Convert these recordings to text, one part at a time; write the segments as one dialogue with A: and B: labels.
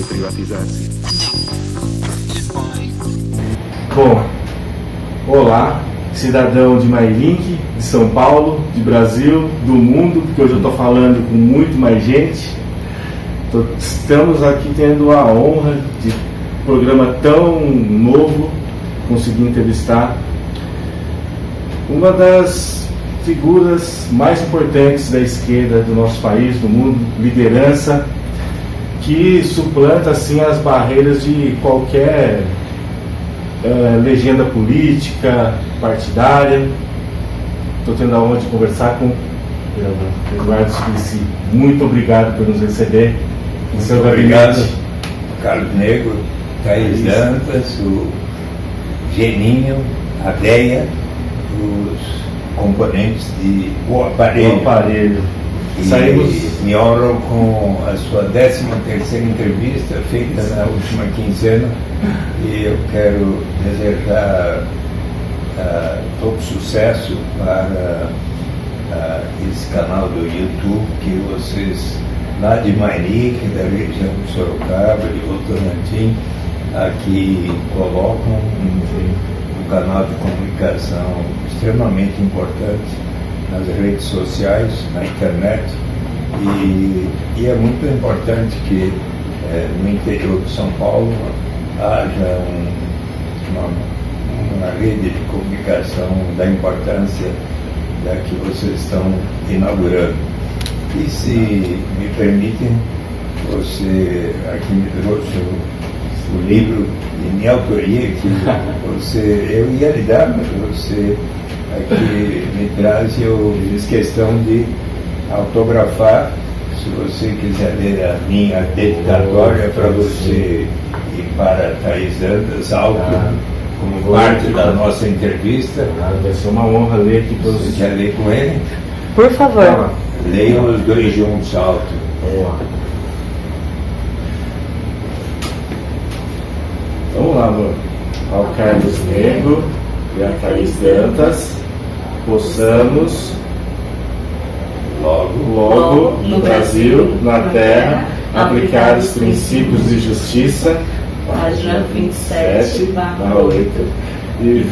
A: privatizar-se.
B: Bom, olá, cidadão de Mairink, de São Paulo, de Brasil, do mundo, porque hoje eu estou falando com muito mais gente. Estamos aqui tendo a honra de um programa tão novo, conseguir entrevistar uma das figuras mais importantes da esquerda do nosso país, do mundo, liderança, que suplanta assim as barreiras de qualquer legenda política, partidária. Estou tendo a honra de conversar com Eduardo Suplicy. Muito obrigado por nos receber.
C: Muito obrigado, Carlos Negro, Thaís Dantas, o Geninho, a Deia, os componentes do aparelho. E me honram com a sua 13ª entrevista feita na última quinzena, e eu quero desejar todo sucesso para esse canal do YouTube que vocês, lá de Mairink, da região de Sorocaba, de Votorantim, aqui colocam um canal de comunicação extremamente importante nas redes sociais, na internet, e é muito importante que no interior de São Paulo haja uma rede de comunicação da importância da que vocês estão inaugurando. E se me permitem, você aqui me trouxe o livro de minha autoria, que eu ia lhe dar, mas você aqui me traz, e eu fiz questão de autografar. Se você quiser ler a minha dedicatória para você e para Thaís Dantas, como parte da nossa entrevista.
B: Vai ser uma honra ler aqui para
C: você. Quer ler com ele?
D: Por favor.
C: Leiam os dois juntos alto.
B: Vamos lá, amor. Ao Carlos Negro e a Thaís Dantas, possamos logo no Brasil, na terra, aplicar os princípios de justiça,
D: página 27/8,
B: e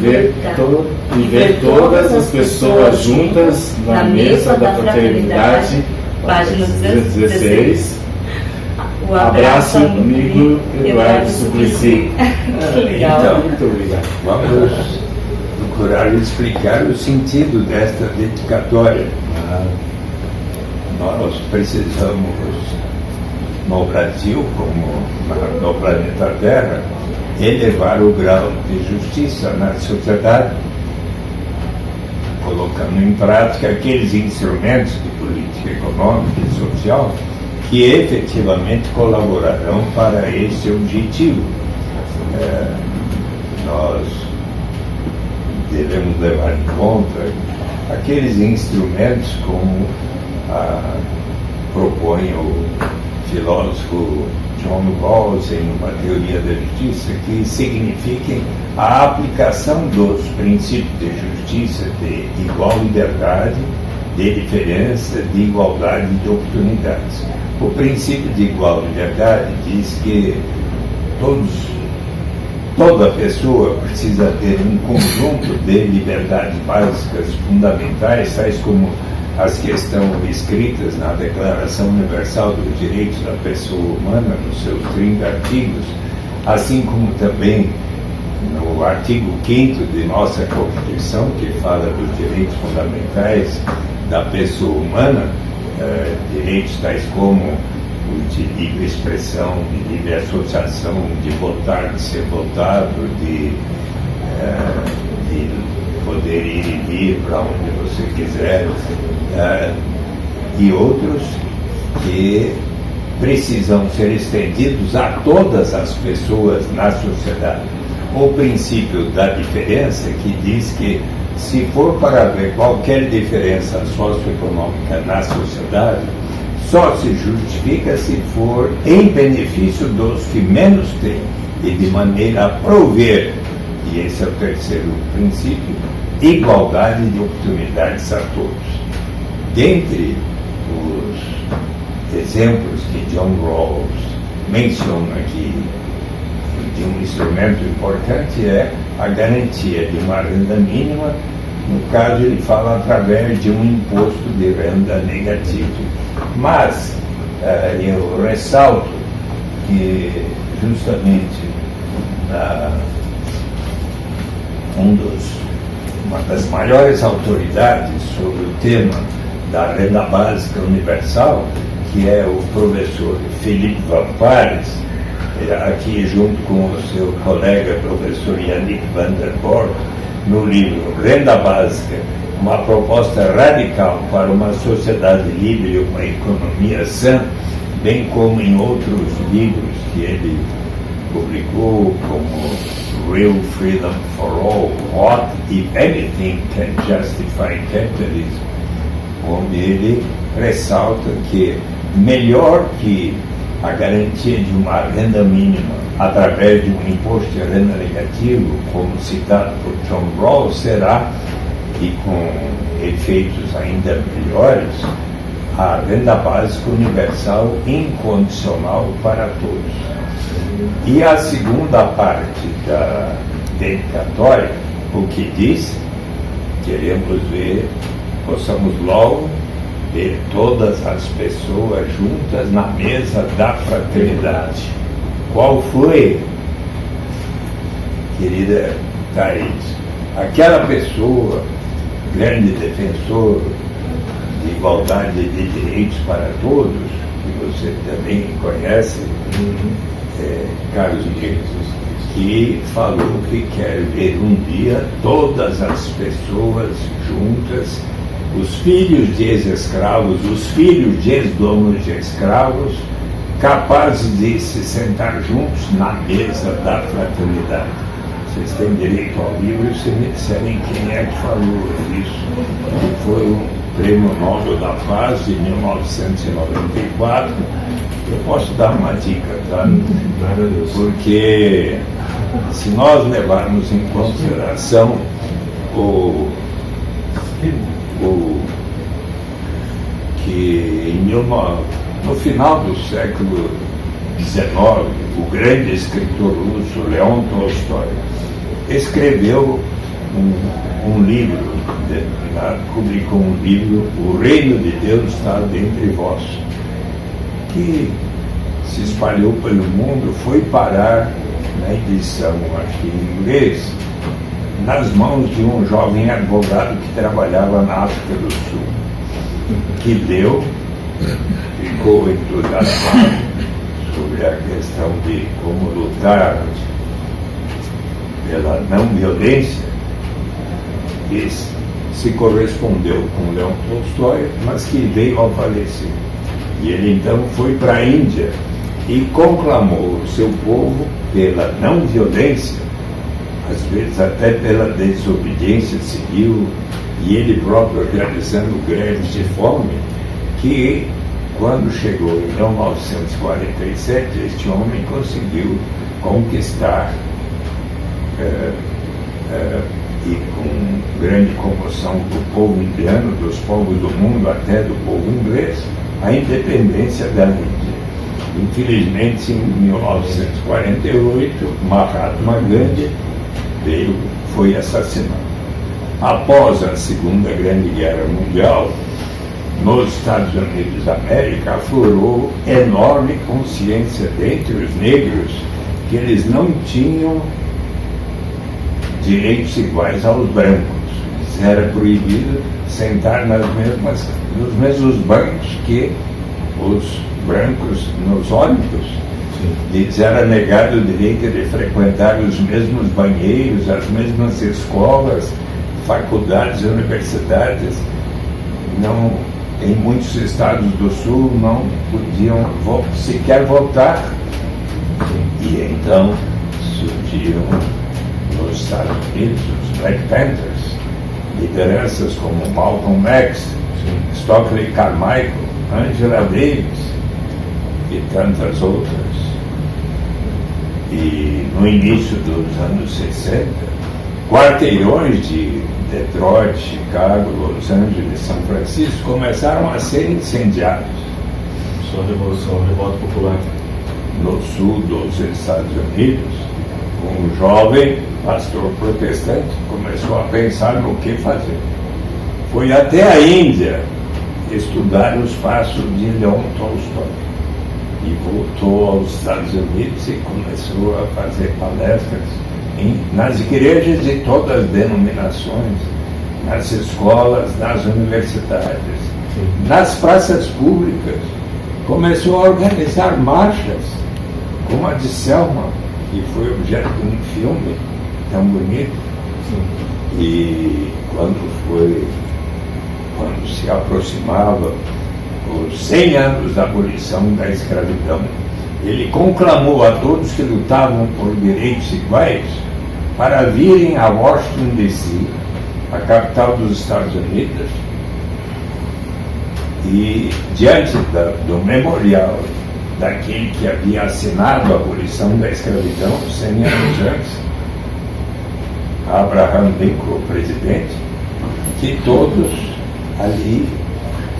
B: ver todas as pessoas juntas na mesa da fraternidade, página 16.
D: O abraço, amigo
B: Eduardo Suplicy.
D: Legal.
C: Então,
B: muito obrigado.
C: Vamos procurar explicar o sentido desta dedicatória. Nós precisamos, no Brasil, como no planeta Terra, elevar o grau de justiça na sociedade, colocando em prática aqueles instrumentos de política econômica e social que efetivamente colaborarão para esse objetivo. Nós devemos levar em conta aqueles instrumentos, como propõe o filósofo John Rawls em uma teoria da justiça, que signifiquem a aplicação dos princípios de justiça, de igual liberdade, de diferença, de igualdade de oportunidades. O princípio de igual liberdade diz que toda pessoa precisa ter um conjunto de liberdades básicas fundamentais, tais como as que estão escritas na Declaração Universal dos Direitos da Pessoa Humana, nos seus 30 artigos, assim como também no artigo 5º de nossa Constituição, que fala dos direitos fundamentais da pessoa humana, direitos tais como o de livre expressão, de livre associação, de votar, de ser votado, de poder ir e vir para onde você quiser, e outros que precisam ser estendidos a todas as pessoas na sociedade. O princípio da diferença, que diz que, se for para haver qualquer diferença socioeconômica na sociedade, só se justifica se for em benefício dos que menos têm e de maneira a prover, e esse é o terceiro princípio, igualdade de oportunidades a todos. Dentre os exemplos que John Rawls menciona que de um instrumento importante é a garantia de uma renda mínima. No caso, ele fala através de um imposto de renda negativo. Mas eu ressalto que justamente uma das maiores autoridades sobre o tema da renda básica universal, que é o professor Felipe Vampares, aqui junto com o seu colega professor Yannick van der Borg, no livro Renda Básica, uma proposta radical para uma sociedade livre e uma economia sã, bem como em outros livros que ele publicou, como Real Freedom for All, What, If Anything, Can Justify Capitalism, onde ele ressalta que melhor que a garantia de uma renda mínima através de um imposto de renda negativo, como citado por John Rawls, será, e com efeitos ainda melhores, a renda básica universal incondicional para todos. E a segunda parte da dedicatória, o que diz, queremos ver, possamos logo ver todas as pessoas juntas na mesa da fraternidade. Qual foi, querida Thaís, aquela pessoa, grande defensor de igualdade de direitos para todos, que você também conhece, Carlos Dias, que falou que quer ver um dia todas as pessoas juntas, os filhos de ex-escravos, os filhos de ex-donos de escravos, capazes de se sentar juntos na mesa da fraternidade. Vocês têm direito ao livro e se me disserem quem é que falou isso. Que foi um Prêmio Nobel da Paz de 1994. Eu posso dar uma dica, tá? Porque se nós levarmos em consideração que no final do século XIX, o grande escritor russo Leon Tolstói escreveu um livro, publicou um livro, O Reino de Deus está dentre vós, que se espalhou pelo mundo, foi parar na edição aqui em inglês, nas mãos de um jovem advogado que trabalhava na África do Sul, que leu, ficou entusiasmado sobre a questão de como lutar pela não violência, e se correspondeu com Leon Tolstói, mas que veio ao falecer. E ele então foi para a Índia e conclamou o seu povo pela não violência, às vezes até pela desobediência civil, e ele próprio realizando greves de fome, que quando chegou em 1947, este homem conseguiu conquistar, e com grande comoção do povo indiano, dos povos do mundo, até do povo inglês, a independência da Índia. Infelizmente, em 1948, Mahatma Gandhi foi assassinado. Após a Segunda Grande Guerra Mundial, nos Estados Unidos da América, aflorou enorme consciência dentre os negros que eles não tinham direitos iguais aos brancos. Era proibido sentar nos mesmos bancos que os brancos nos ônibus. Lhes era negado o direito de frequentar os mesmos banheiros, as mesmas escolas, faculdades e universidades. Não, em muitos estados do Sul não podiam sequer votar. E então surgiram nos Estados Unidos os Black Panthers, lideranças como Malcolm X, Stokely Carmichael, Angela Davis e tantas outras. E no início dos anos 60, quarteirões de Detroit, Chicago, Los Angeles, São Francisco começaram a ser incendiados.
B: Só a revolução, a revolta popular.
C: no sul dos Estados Unidos, um jovem pastor protestante começou a pensar no que fazer. Foi até a Índia estudar os passos de Leon Tolstói e voltou aos Estados Unidos e começou a fazer palestras nas igrejas de todas as denominações, nas escolas, nas universidades, nas praças públicas. Começou a organizar marchas, como a de Selma, que foi objeto de um filme tão bonito. E quando se aproximava os 100 anos da abolição da escravidão, ele conclamou a todos que lutavam por direitos iguais para virem a Washington DC, a capital dos Estados Unidos, e diante do memorial daquele que havia assinado a abolição da escravidão 100 anos antes, Abraham Lincoln, presidente, que todos ali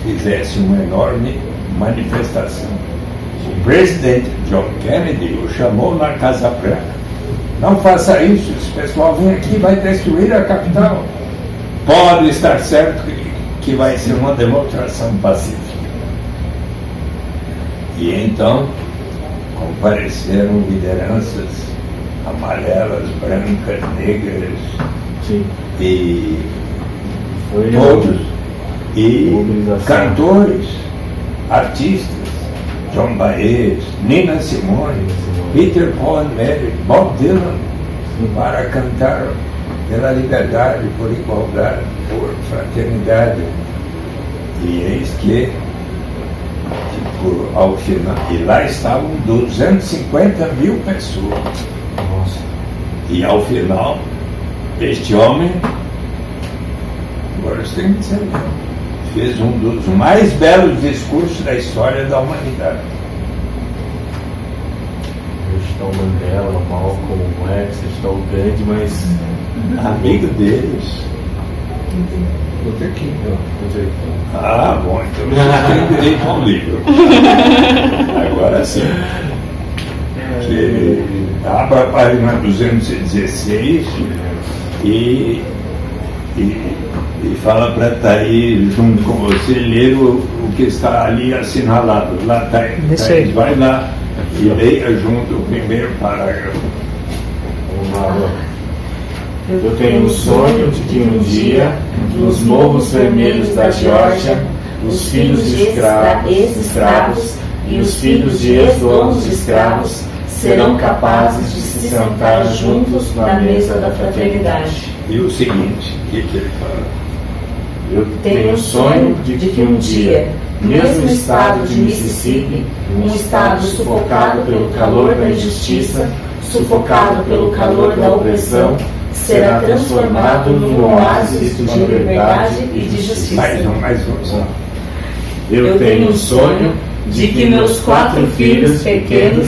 C: fizessem uma enorme manifestação. O presidente John Kennedy o chamou na Casa Branca. Não faça isso, esse pessoal vem aqui e vai destruir a capital. Pode estar certo que vai ser uma demonstração pacífica. E então compareceram lideranças amarelas, brancas, negras, e todos, e cantores, artistas, John Baez, Nina Simone, Peter Paul and Mary, Bob Dylan, para cantar pela liberdade, por igualdade, por fraternidade. E eis que, ao final, e lá estavam 250 mil pessoas. Nossa. E ao final, este homem, agora você tem que dizer, fez um dos mais belos discursos da história da humanidade.
B: Está o Mandela, o Malcolm, o X, está o Gandhi, mas
C: amigo deles.
B: Luther King.
C: Ah, bom, então vocês têm direito ao livro. Agora sim. Que abra a página 216 e fala para estar aí junto com você, ler o que está ali assinalado. Lá está, vai lá e leia junto o primeiro parágrafo.
B: Eu tenho um sonho de que um dia, nos morros vermelhos da Geórgia, os filhos de ex-escravos e os filhos de ex-donos de escravos serão capazes de se sentar juntos na mesa da fraternidade.
C: E o seguinte, o que ele fala?
B: Eu tenho um sonho de que um dia, mesmo no estado de Mississippi, um estado sufocado pelo calor da injustiça, sufocado pelo calor da opressão, será transformado num oásis de liberdade e de justiça.
C: Mais um.
B: Eu tenho um sonho de que meus 4 filhos pequenos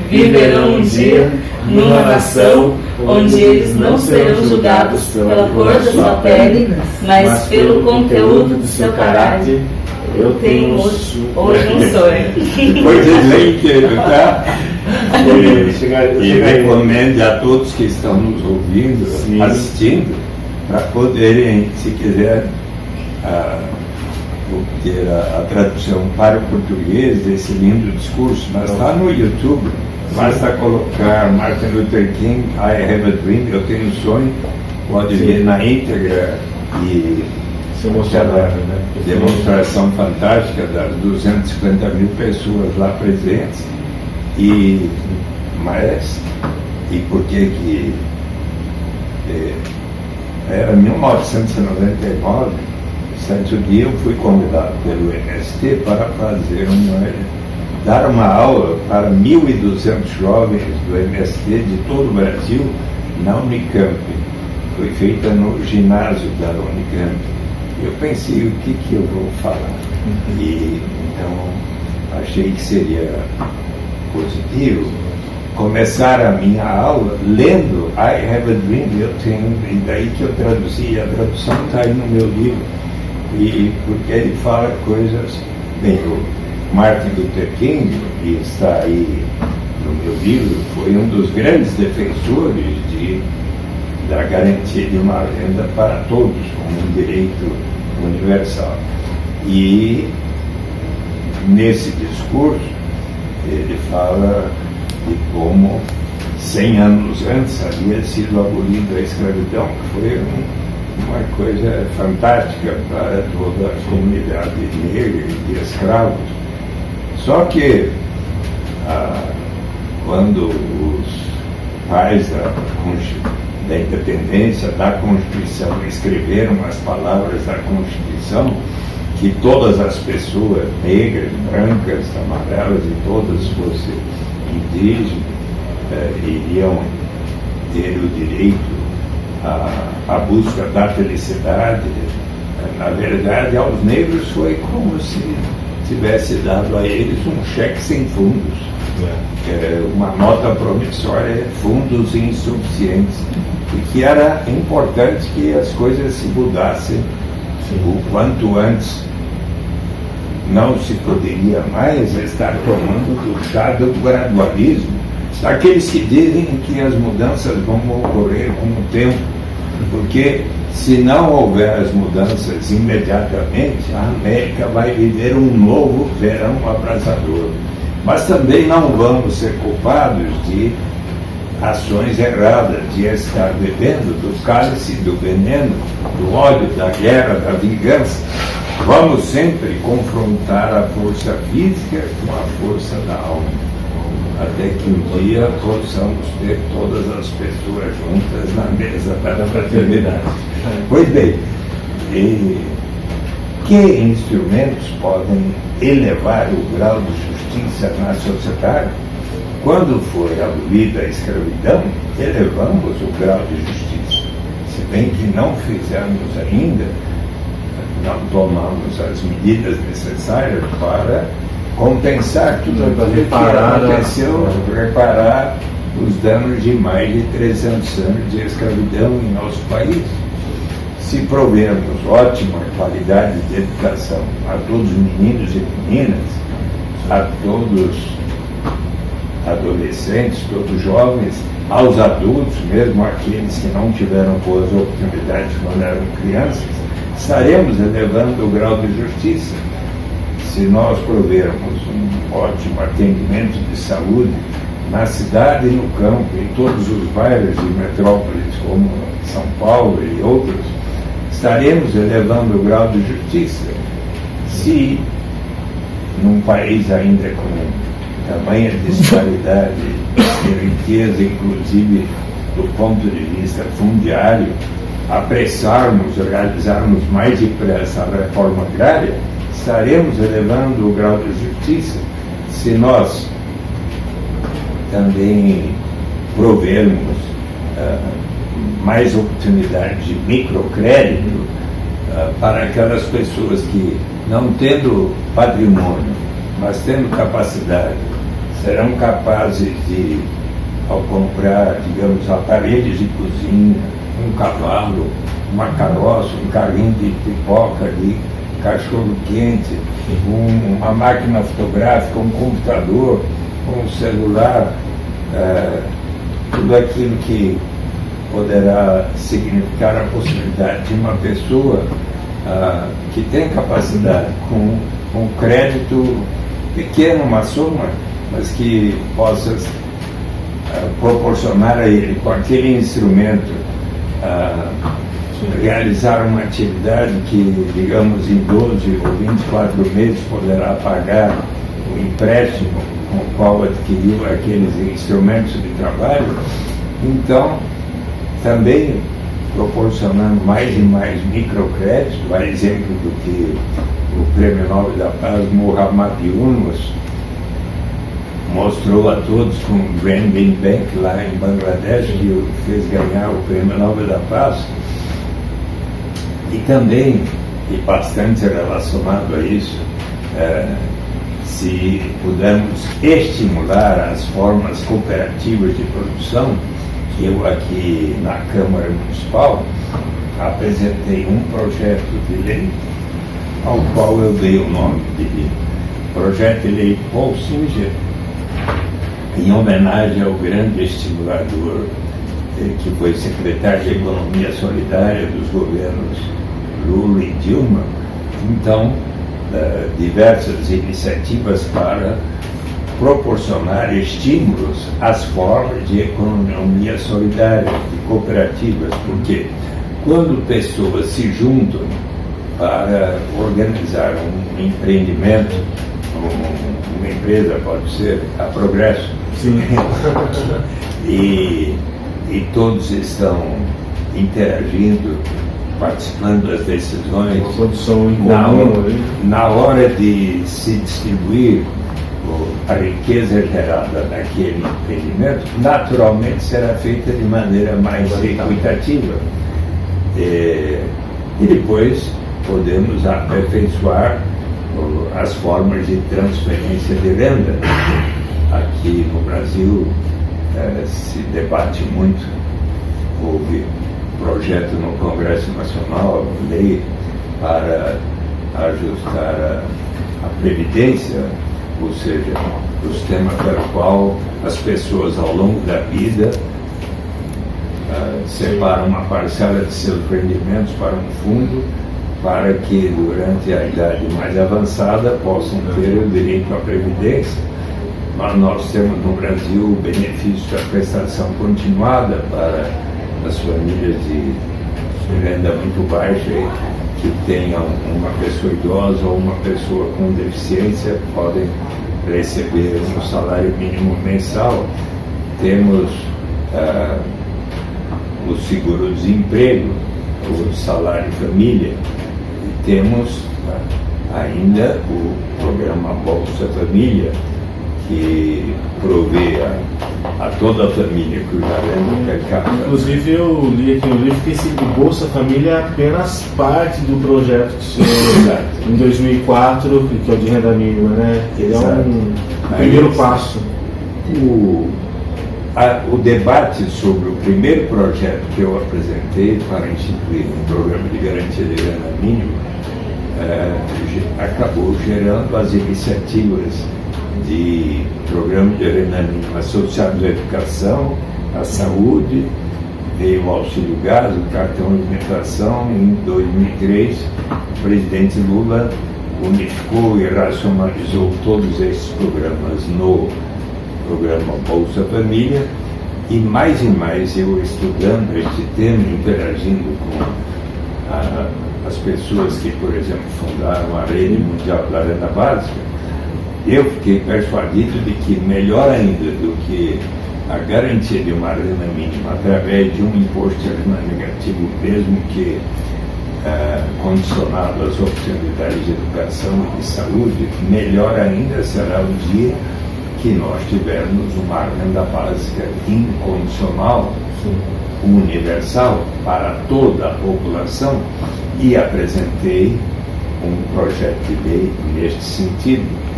B: viverão um dia numa nação onde eles não serão julgados pela cor da sua pele, mas pelo conteúdo do seu caráter. Eu tenho hoje um sonho.
C: Depois ele inteiro, tá? E recomende a todos que estão nos ouvindo, assistindo, para poderem, se quiser, obter a tradução para o português desse lindo discurso, mas está no YouTube. Basta colocar Martin Luther King, I Have a Dream, eu tenho um sonho, pode ver na íntegra e aquela demonstração fantástica das 250 mil pessoas lá presentes. E por que era 1999, certo dia eu fui convidado pelo MST para dar uma aula para 1.200 jovens do MST de todo o Brasil na Unicamp. Foi feita no ginásio da Unicamp. Eu pensei, o que eu vou falar? E então achei que seria positivo começar a minha aula lendo I Have a Dream, e daí que eu traduzi, a tradução está aí no meu livro, e porque ele fala coisas bem. O Martin Luther King, que está aí meu livro, foi um dos grandes defensores da garantia de uma renda para todos, como um direito universal. E nesse discurso ele fala de como 100 anos antes havia sido abolida a escravidão, que foi uma coisa fantástica para toda a comunidade negra e de escravos. Só que quando os pais da independência, da Constituição, escreveram as palavras da Constituição, que todas as pessoas, negras, brancas, amarelas e todas fossem indígenas, iriam ter o direito à busca da felicidade. Na verdade, aos negros foi como se tivesse dado a eles um cheque sem fundos, uma nota promissória, fundos insuficientes, e que era importante que as coisas se mudassem o quanto antes. Não se poderia mais estar tomando do chá do gradualismo, daqueles que dizem que as mudanças vão ocorrer com o tempo, porque se não houver as mudanças imediatamente, a América vai viver um novo verão abrasador. Mas também não vamos ser culpados de ações erradas, de estar bebendo do cálice, do veneno, do ódio, da guerra, da vingança. Vamos sempre confrontar a força física com a força da alma, até que um dia possamos ter todas as pessoas juntas na mesa da fraternidade. Pois bem, que instrumentos podem elevar o grau de justiça na sociedade? Quando foi abolida a escravidão, elevamos o grau de justiça. Se bem que não fizemos ainda, não tomamos as medidas necessárias para compensar tudo aquilo que aconteceu, reparar os danos de mais de 300 anos de escravidão em nosso país. Se provermos ótima qualidade de educação a todos os meninos e meninas, a todos adolescentes, todos jovens, aos adultos, mesmo aqueles que não tiveram boas oportunidades quando eram crianças, estaremos elevando o grau de justiça. Se nós provermos um ótimo atendimento de saúde na cidade e no campo, em todos os bairros de metrópoles como São Paulo e outros, estaremos elevando o grau de justiça. Se num país ainda com tamanha disparidade de riqueza, inclusive do ponto de vista fundiário, apressarmos, realizarmos mais depressa a reforma agrária, estaremos elevando o grau de justiça. Se nós também provermos mais oportunidades de microcrédito para aquelas pessoas que, não tendo patrimônio, mas tendo capacidade, serão capazes de, ao comprar, digamos, aparelhos de cozinha, um cavalo, uma carroça, um carrinho de pipoca, de cachorro-quente, uma máquina fotográfica, um computador, um celular, tudo aquilo que poderá significar a possibilidade de uma pessoa que tem capacidade, com um crédito pequeno, uma soma, mas que possa proporcionar a ele, com aquele instrumento, realizar uma atividade que, digamos, em 12 ou 24 meses poderá pagar o empréstimo com o qual adquiriu aqueles instrumentos de trabalho. Então, também proporcionando mais e mais microcrédito, a exemplo do que o Prêmio Nobel da Paz, Muhammad Yunus, mostrou a todos com o Grameen Bank lá em Bangladesh, que o fez ganhar o Prêmio Nobel da Paz. E também, e bastante relacionado a isso, se pudermos estimular as formas cooperativas de produção, que eu aqui na Câmara Municipal apresentei um projeto de lei ao qual eu dei o nome de Projeto de Lei Paul Singer, em homenagem ao grande estimulador que foi secretário de Economia Solidária dos governos Lula e Dilma. Então, diversas iniciativas para proporcionar estímulos às formas de economia solidária, de cooperativas, porque quando pessoas se juntam para organizar um empreendimento, uma empresa pode ser a Progresso,
B: Sim.
C: e todos estão interagindo, participando das decisões,
B: Uma produção em comum ali.
C: na hora de se distribuir a riqueza gerada naquele empreendimento, naturalmente será feita de maneira mais equitativa. E depois podemos aperfeiçoar as formas de transferência de renda. Aqui no Brasil se debate muito, houve projeto no Congresso Nacional, lei para ajustar a Previdência, ou seja, o sistema pelo qual as pessoas ao longo da vida separam uma parcela de seus rendimentos para um fundo, para que durante a idade mais avançada possam ter o direito à Previdência. Mas nós temos no Brasil o benefício da prestação continuada para as famílias de renda muito baixa que tenham uma pessoa idosa ou uma pessoa com deficiência, podem receber um salário mínimo mensal. Temos o seguro-desemprego, o salário família, e temos ainda o programa Bolsa Família, que provê a toda a família cuja renda per capita.
B: Inclusive eu li aqui no livro que esse Bolsa Família é apenas parte do projeto que se em 2004, que é o de renda mínima, né? Ele é um primeiro passo.
C: O debate sobre o primeiro projeto que eu apresentei para instituir um programa de garantia de renda mínima acabou gerando as iniciativas de programa de renda mínima associados à educação, à saúde, veio o auxílio gás, o cartão alimentação. Em 2003, o presidente Lula unificou e racionalizou todos esses programas no programa Bolsa Família, e mais eu estudando este tema, interagindo com as pessoas que, por exemplo, fundaram a Rede Mundial da Renda Básica, eu fiquei persuadido de que melhor ainda do que a garantia de uma renda mínima através de um imposto de renda negativo, mesmo que condicionado às oportunidades de educação e de saúde, melhor ainda será o dia que nós tivermos uma renda básica incondicional, universal, para toda a população, e apresentei um projeto de lei neste sentido.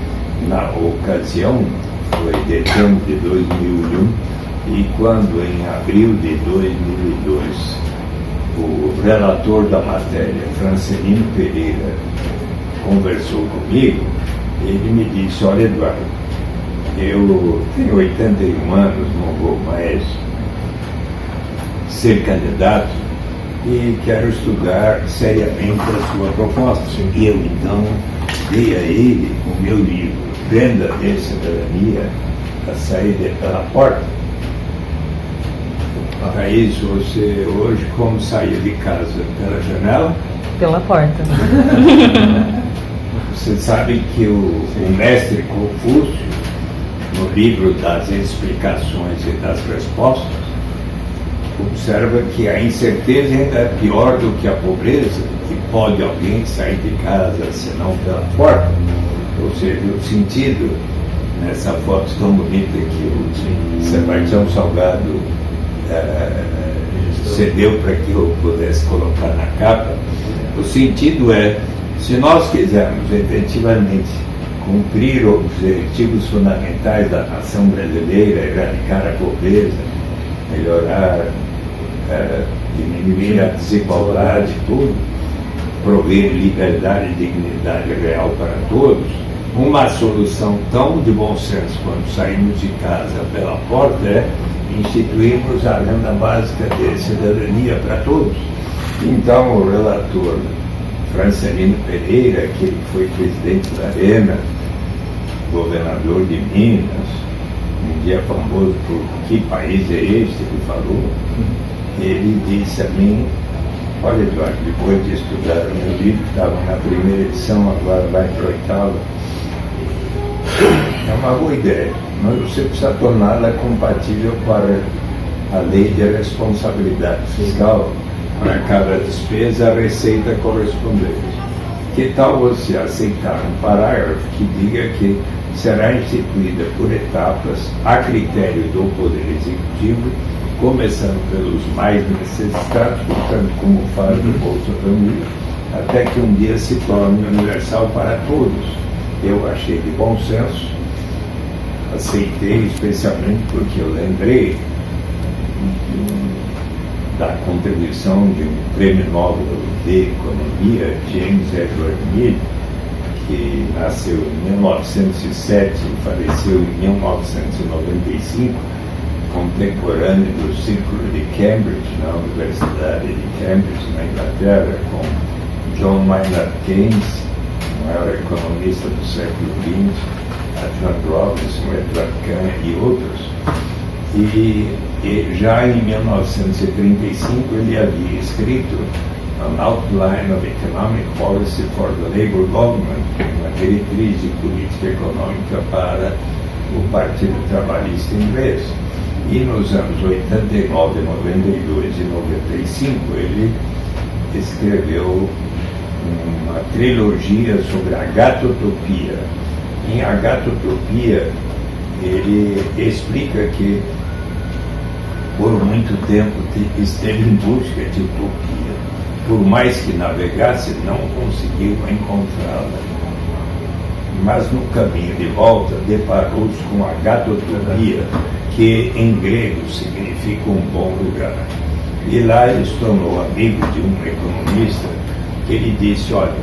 C: Na ocasião, foi dezembro de 2001, e quando em abril de 2002 o relator da matéria, Francelino Pereira, conversou comigo, ele me disse: olha, Eduardo, eu tenho 81 anos, não vou mais ser candidato e quero estudar seriamente a sua proposta. E eu então dei a ele o meu livro, Renda de Cidadania, a saída pela porta. Para isso, você hoje, como saiu de casa pela janela?
D: Pela porta.
C: Você sabe que o mestre Confúcio, no livro das explicações e das respostas, observa que a incerteza ainda é pior do que a pobreza, que pode alguém sair de casa senão pela porta. Ou seja, o sentido nessa foto tão bonita que o Sebastião Salgado cedeu para que eu pudesse colocar na capa, o sentido é, se nós quisermos efetivamente cumprir os objetivos fundamentais da nação brasileira, erradicar a pobreza, melhorar, diminuir a desigualdade, tudo, prover liberdade e dignidade real para todos, uma solução tão de bom senso quando saímos de casa pela porta é instituirmos a renda básica de cidadania para todos. Então, o relator Francelino Pereira, que foi presidente da Arena, governador de Minas, um dia famoso por que país é este que falou, ele disse a mim: olha, Eduardo, depois de estudar o meu livro, que estava na primeira edição, agora vai para a oitava, é uma boa ideia, mas você precisa torná-la compatível para a lei de responsabilidade fiscal, para cada despesa a receita correspondente. Que tal você aceitar um parágrafo que diga que será instituída por etapas, a critério do Poder Executivo, começando pelos mais necessitados, portanto, como faz o Bolsa Família, até que um dia se torne universal para todos. Eu achei de bom senso, aceitei, especialmente porque eu lembrei da contribuição de um prêmio Nobel de Economia, James Edward Mill, que nasceu em 1907 e faleceu em 1995, contemporâneo do Círculo de Cambridge, na Universidade de Cambridge, na Inglaterra, com John Maynard Keynes, o maior economista do século XX, Edward Robinson, Edward Kahn e outros. E já em 1935 ele havia escrito An Outline of Economic Policy for the Labour Government, uma diretriz de política econômica para o Partido Trabalhista Inglês. E nos anos 89, 92 e 95 ele escreveu uma trilogia sobre a Gatotopia. Em A Gatotopia ele explica que por muito tempo esteve em busca de utopia. Por mais que navegasse, não conseguiu encontrá-la. Mas no caminho de volta, deparou-se com a Gatotopia, que em grego significa um bom lugar. E lá ele se tornou amigo de um economista, que lhe disse: olha,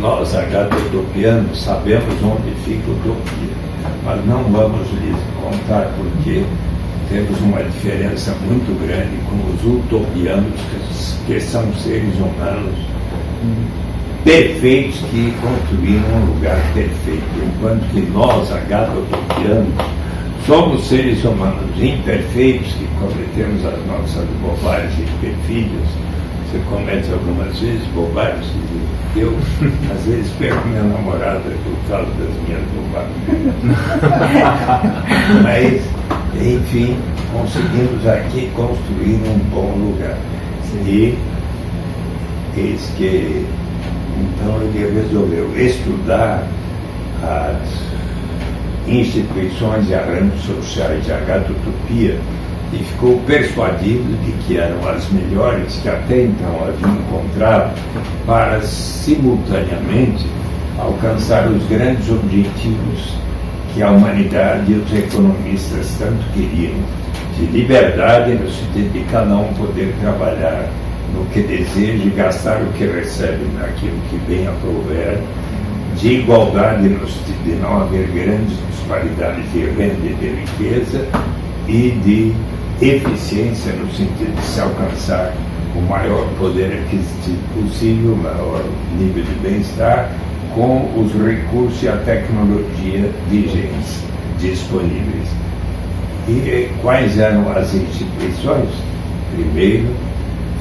C: nós agatotopianos sabemos onde fica a utopia, mas não vamos lhes contar porque temos uma diferença muito grande com os utopianos, que são seres humanos perfeitos que construíram um lugar perfeito, enquanto que nós, agatotopianos, somos seres humanos imperfeitos que cometemos as nossas bobagens e perfídias. Você comete algumas vezes bobagens, eu às vezes perco minha namorada por causa das minhas bobagens. Mas, enfim, conseguimos aqui construir um bom lugar. E eis que então ele resolveu estudar as instituições e arranjos sociais de Agatotopia e ficou persuadido de que eram as melhores que até então haviam encontrado para simultaneamente alcançar os grandes objetivos que a humanidade e os economistas tanto queriam, de liberdade no sentido de cada um poder trabalhar no que deseja e gastar o que recebe naquilo que bem aprouver, de igualdade no sentido de não haver grandes disparidades de renda e de riqueza, e de eficiência no sentido de se alcançar o maior poder aquisitivo possível, o maior nível de bem-estar, com os recursos e a tecnologia vigentes, disponíveis. E quais eram as instituições? Primeiro,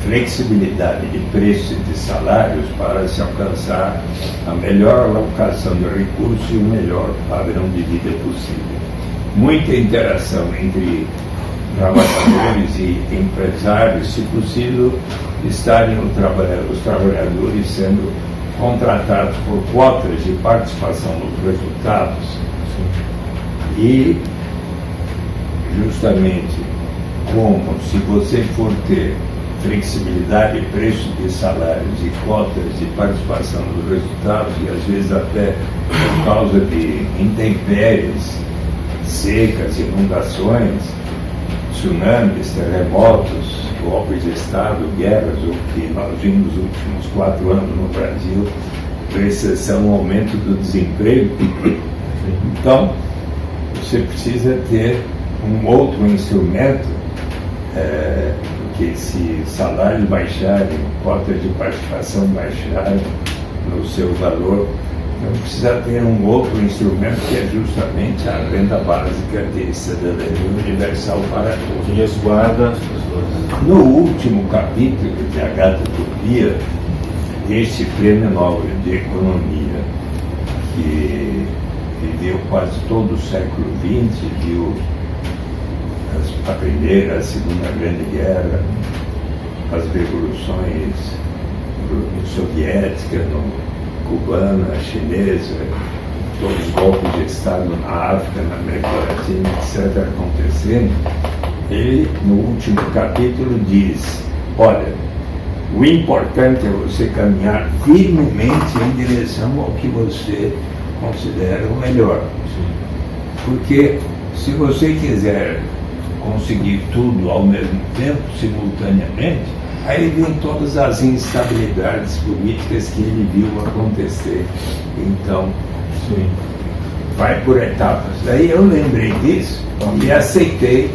C: flexibilidade de preços e de salários para se alcançar a melhor alocação de recursos e o melhor padrão de vida possível. Muita interação entre trabalhadores e empresários, se possível, estarem os trabalhadores sendo contratados por cotas de participação nos resultados. E justamente como se você for ter flexibilidade de preços de salários e cotas de participação nos resultados, e às vezes até por causa de intempéries, secas, inundações, tsunamis, terremotos, golpes de Estado, guerras, o que nós vimos nos últimos 4 anos no Brasil, recessão, aumento do desemprego, Então, você precisa ter um outro instrumento, porque se salários baixarem, cotas de participação baixarem no seu valor, não precisa ter um outro instrumento que é justamente a renda básica de cidadania universal para todos.
B: Que resguarda as pessoas.
C: No último capítulo de Agatha Tupia, este prêmio Nobel de Economia, que viveu quase todo o século XX, viu a Primeira, a Segunda Grande Guerra, as revoluções soviéticas, cubana, chinesa, todos os golpes de Estado na África, na América Latina, etc., acontecendo. Ele, no último capítulo, diz: olha, o importante é você caminhar firmemente em direção ao que você considera o melhor. Porque se você quiser conseguir tudo ao mesmo tempo, simultaneamente, aí vem todas as instabilidades políticas que ele viu acontecer. Então, vai por etapas. Daí eu lembrei disso e aceitei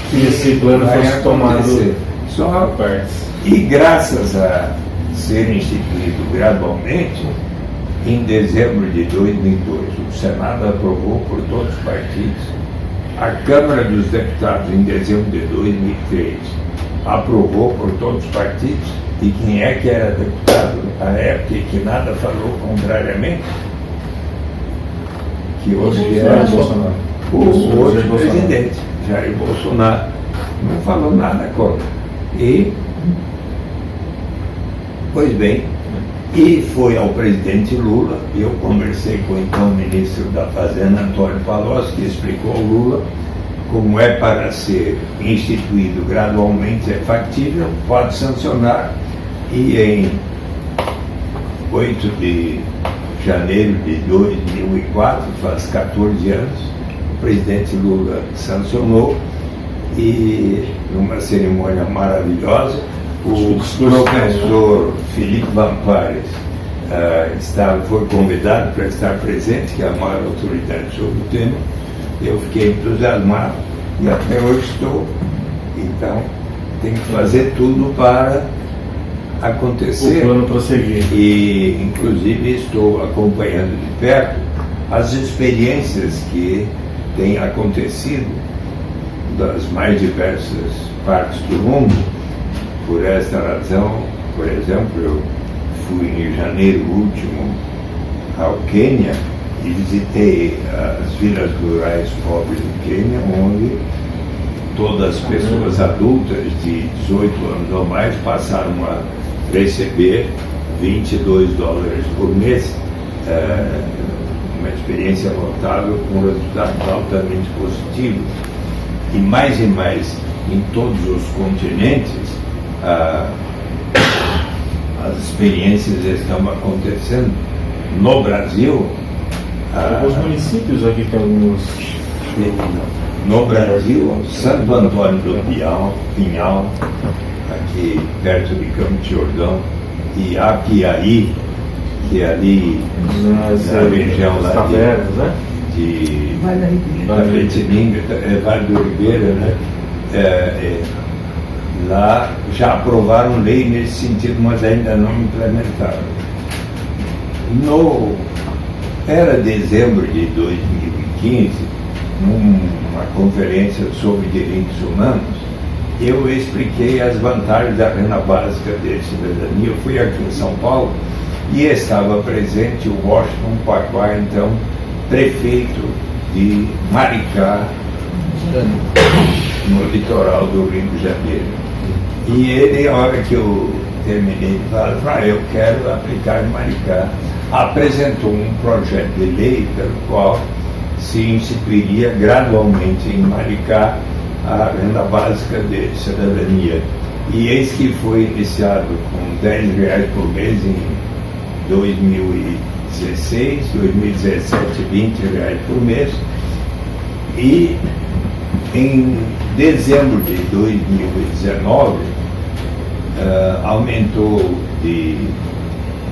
B: que esse plano fosse tomado
C: só partes. E graças a ser instituído gradualmente, em dezembro de 2002, o Senado aprovou por todos os partidos, a Câmara dos Deputados, em dezembro de 2003, aprovou por todos os partidos, e quem é que era deputado à época e que nada falou contrariamente? Que hoje é o hoje presidente, Jair Bolsonaro, não falou nada contra. E, pois bem, e foi ao presidente Lula, eu conversei com o então ministro da Fazenda, Antônio Palocci, que explicou ao Lula como é para ser instituído gradualmente, é factível, pode sancionar, e em 8 de janeiro de 2004, faz 14 anos, o presidente Lula sancionou, e numa cerimônia maravilhosa, o professor Felipe Vampares foi convidado para estar presente, que é a maior autoridade sobre o tema. Eu fiquei entusiasmado e até hoje estou. Então, tem que fazer tudo para acontecer.
B: O plano prosseguir.
C: E, inclusive, estou acompanhando de perto as experiências que têm acontecido das mais diversas partes do mundo. Por esta razão, por exemplo, eu fui em janeiro último ao Quênia e visitei as vilas rurais pobres do Quênia, onde todas as pessoas adultas de 18 anos ou mais passaram a receber $22 por mês. Uma experiência notável com resultados altamente positivos. E mais em todos os continentes, as experiências estão acontecendo. No Brasil,
B: alguns municípios aqui tem alguns.
C: No Brasil, Santo Antônio do Pinhal, aqui perto de Campos de Jordão, e Apiaí, que é ali na região lá de Tapetininga, Vale do Ribeira, né? Lá já aprovaram lei nesse sentido, mas ainda não implementaram. Era dezembro de 2015, numa conferência sobre direitos humanos, eu expliquei as vantagens da renda básica de cidadania. Eu fui aqui em São Paulo e estava presente o Washington Pacquá, então prefeito de Maricá, no litoral do Rio de Janeiro. E ele, a hora que eu terminei de falar, eu quero aplicar em Maricá, apresentou um projeto de lei pelo qual se instituiria gradualmente em Maricá a renda básica de cidadania. E eis que foi iniciado com R$10 por mês em 2016, 2017, R$20 por mês. E em dezembro de 2019, aumentou de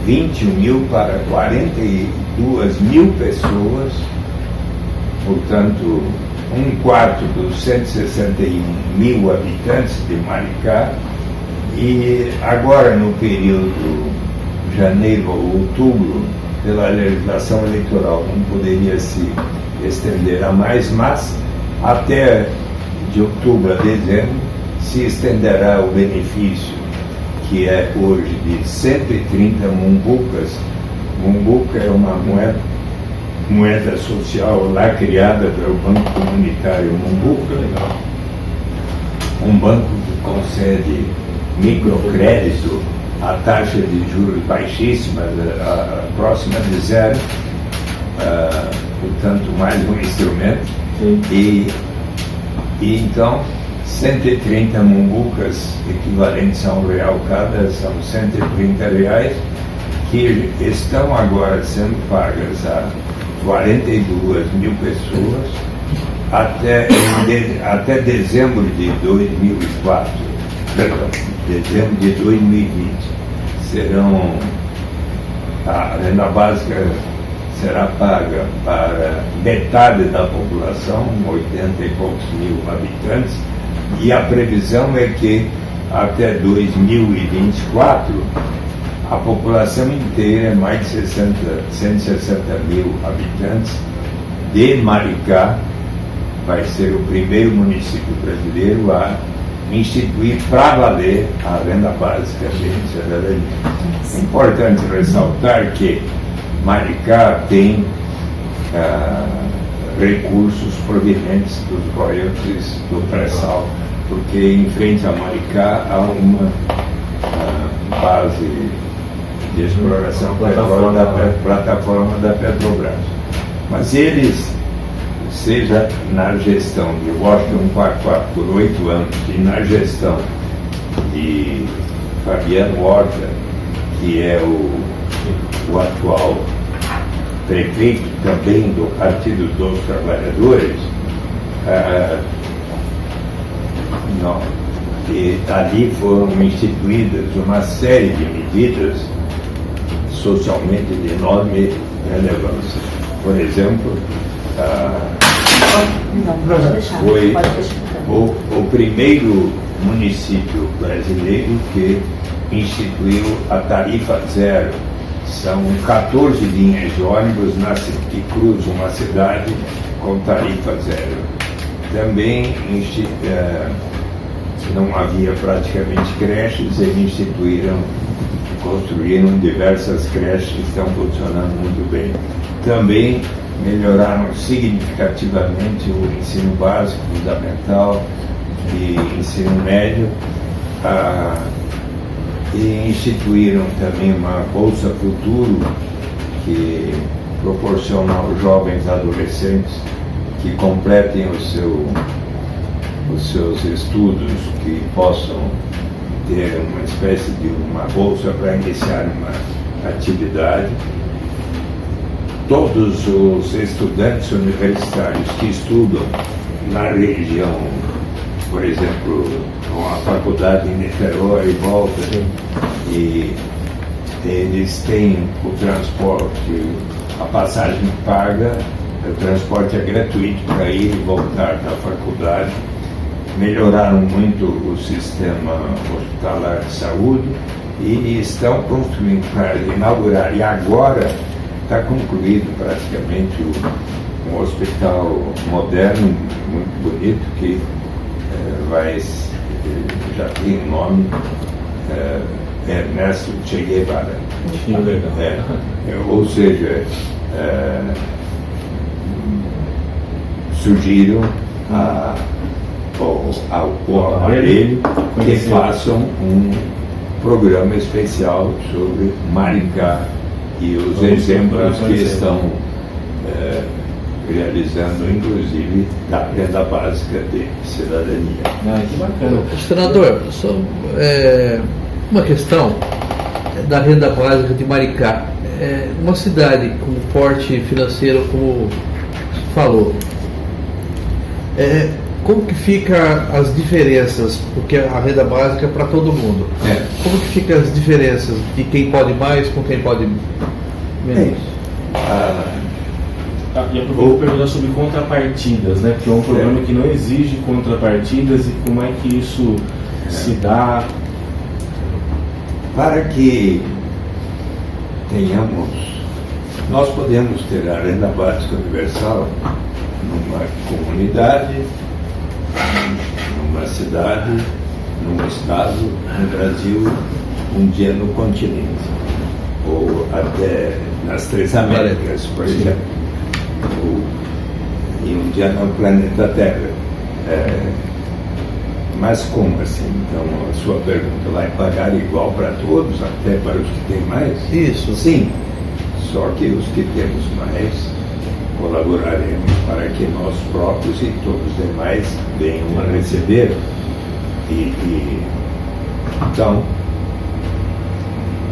C: 21 mil para 42 mil pessoas portanto, um quarto dos 161 mil habitantes de Maricá, e agora no período janeiro ou outubro, pela legislação eleitoral, não poderia se estender a mais, mas até de outubro a dezembro se estenderá o benefício, que é hoje de 130 mumbucas. Mumbuca é uma moeda social lá criada pelo Banco Comunitário Mumbuca, um banco que concede microcrédito a taxa de juros baixíssima, próxima de zero, portanto mais um instrumento. E então 130 mumbucas equivalentes a R$1 cada, são R$130, que estão agora sendo pagas a 42 mil pessoas até dezembro de 2004, perdão, dezembro de 2020. A renda básica será paga para metade da população, 80 e poucos mil habitantes, e a previsão é que até 2024 a população inteira, mais de 160 mil habitantes de Maricá, vai ser o primeiro município brasileiro a instituir para valer a renda básica de cidadania. É importante ressaltar que Maricá tem recursos provenientes dos royalties do pré-sal, porque em frente a Maricá há uma base de exploração plataforma da Petrobras. Mas eles, seja na gestão de Washington Quaquá por 8 anos e na gestão de Fabiano Horta, que é o atual prefeito também do Partido dos Trabalhadores, e ali foram instituídas uma série de medidas socialmente de enorme relevância. Por exemplo, foi o primeiro município brasileiro que instituiu a tarifa zero. São 14 linhas de ônibus que cruzam uma cidade com tarifa zero. Também não havia praticamente creches, eles construíram diversas creches que estão funcionando muito bem. Também melhoraram significativamente o ensino básico, fundamental e ensino médio, e instituíram também uma Bolsa Futuro, que proporciona aos jovens adolescentes que completem os seus estudos, que possam ter uma espécie de uma bolsa para iniciar uma atividade. Todos os estudantes universitários que estudam na região, por exemplo, com a faculdade em Niterói e volta, e eles têm o transporte, a passagem paga, o transporte é gratuito para ir e voltar da faculdade. Melhoraram muito o sistema hospitalar de saúde e estão construindo para inaugurar, e agora está concluído praticamente um hospital moderno, muito bonito, que já tem o nome Ernesto Che Guevara. Ou seja, surgiram o aparelho que façam um programa especial sobre Maricá e os exemplos que estão realizando, inclusive, da renda básica de cidadania.
B: Que bacana.
A: Senador, só, uma questão da renda básica de Maricá. Uma cidade com porte financeiro, como você falou, como que fica as diferenças? Porque a renda básica é para todo mundo. Como que fica as diferenças de quem pode mais com quem pode menos?
B: E aproveito para perguntar sobre contrapartidas, né? Porque é um programa que não exige contrapartidas, e como é que isso se dá?
C: Para que nós podemos ter a renda básica universal numa comunidade, numa cidade, num estado, no Brasil, um dia no continente, ou até nas Três Américas, por exemplo, e um dia no planeta Terra. Mas como assim? Então, a sua pergunta vai pagar igual para todos, até para os que têm mais?
A: Isso.
C: Sim, só que os que temos mais colaboraremos para que nós próprios e todos os demais venham a receber. Então,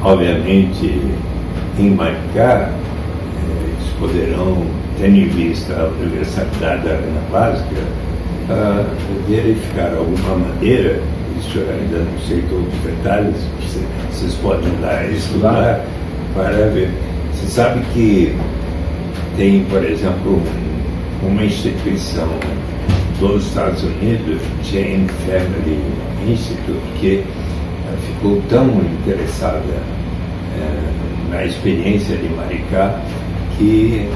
C: obviamente, em Maricá, eles poderão, tendo em vista a universalidade da renda básica, verificar alguma maneira, isso eu ainda não sei todos os detalhes, vocês podem lá estudar para ver. Você sabe que tem, por exemplo, uma instituição dos Estados Unidos, Jane Family Institute, que ficou tão interessada na experiência de Maricá que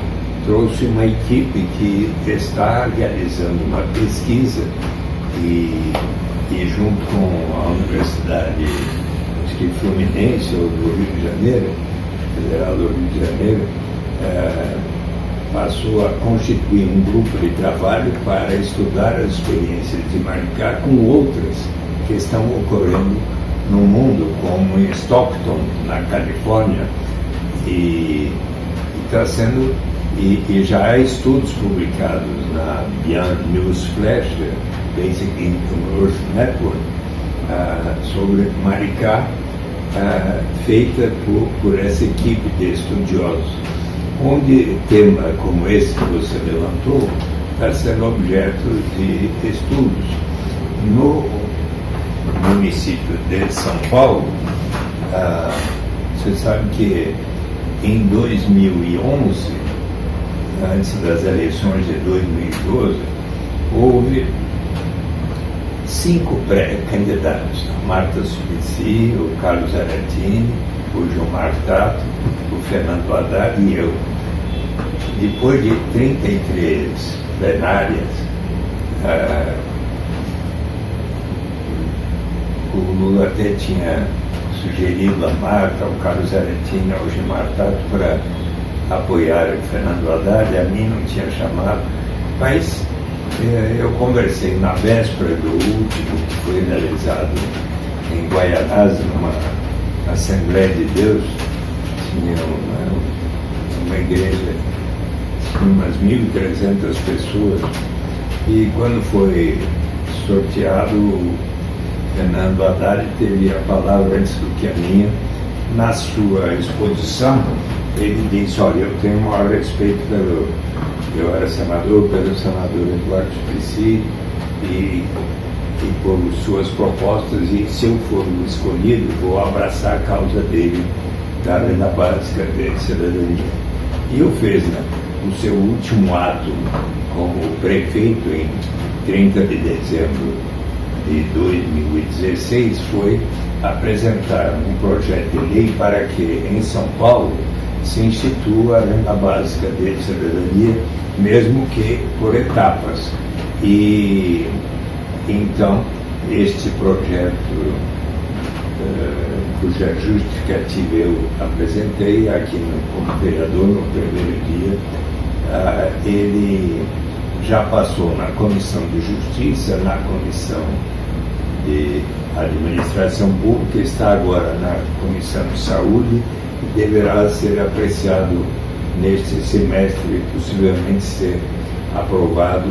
C: trouxe uma equipe que está realizando uma pesquisa e junto com a Universidade, acho que Fluminense ou do Rio de Janeiro, Federal do Rio de Janeiro, passou a constituir um grupo de trabalho para estudar as experiências de Maricá com outras que estão ocorrendo no mundo, como em Stockton, na Califórnia, e está sendo, e já há estudos publicados na Beyond News Flash, Basic Income Earth Network, sobre Maricá, feita por essa equipe de estudiosos, onde tema como esse que você levantou está sendo objeto de estudos. No município de São Paulo, você sabe que em 2011, antes das eleições de 2012, houve 5 pré-candidatos: a Marta Suplicy, o Carlos Aretini, o Gilmar Tato, o Fernando Haddad e eu. Depois de 33 plenárias, o Lula até tinha sugerido a Marta, o Carlos Aretini, ao Gilmar Tato para apoiar o Fernando Haddad, a mim não tinha chamado, mas eu conversei na véspera do último, que foi realizado em Guaianazes, numa Assembleia de Deus, tinha uma igreja, tinha umas 1.300 pessoas, e quando foi sorteado, o Fernando Haddad teve a palavra antes do que a minha. Na sua exposição, ele disse: olha, eu tenho o maior respeito eu era senador, pelo senador Eduardo Suplicy e por suas propostas, e se eu for escolhido, vou abraçar a causa dele, da renda básica de cidadania. E o fez, né? O seu último ato como prefeito, em 30 de dezembro de 2016, foi apresentar um projeto de lei para que em São Paulo se institua a renda básica de cidadania, mesmo que por etapas. E então este projeto, cuja justificativa eu apresentei aqui como vereador no primeiro dia, ele já passou na Comissão de Justiça, na Comissão de Administração Pública, está agora na Comissão de Saúde e deverá ser apreciado neste semestre, possivelmente ser aprovado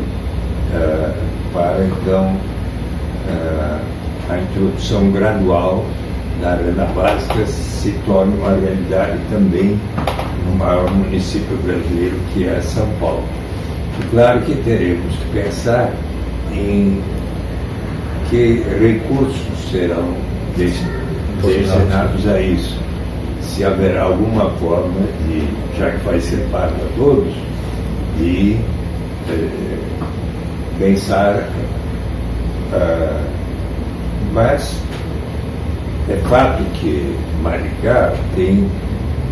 C: para então a introdução gradual da renda básica se torne uma realidade também no maior município brasileiro, que é São Paulo. E claro que teremos que pensar em que recursos serão destinados a isso. Se haverá alguma forma de, já que vai ser pago a todos, e pensar, mas é fato que Maricá tem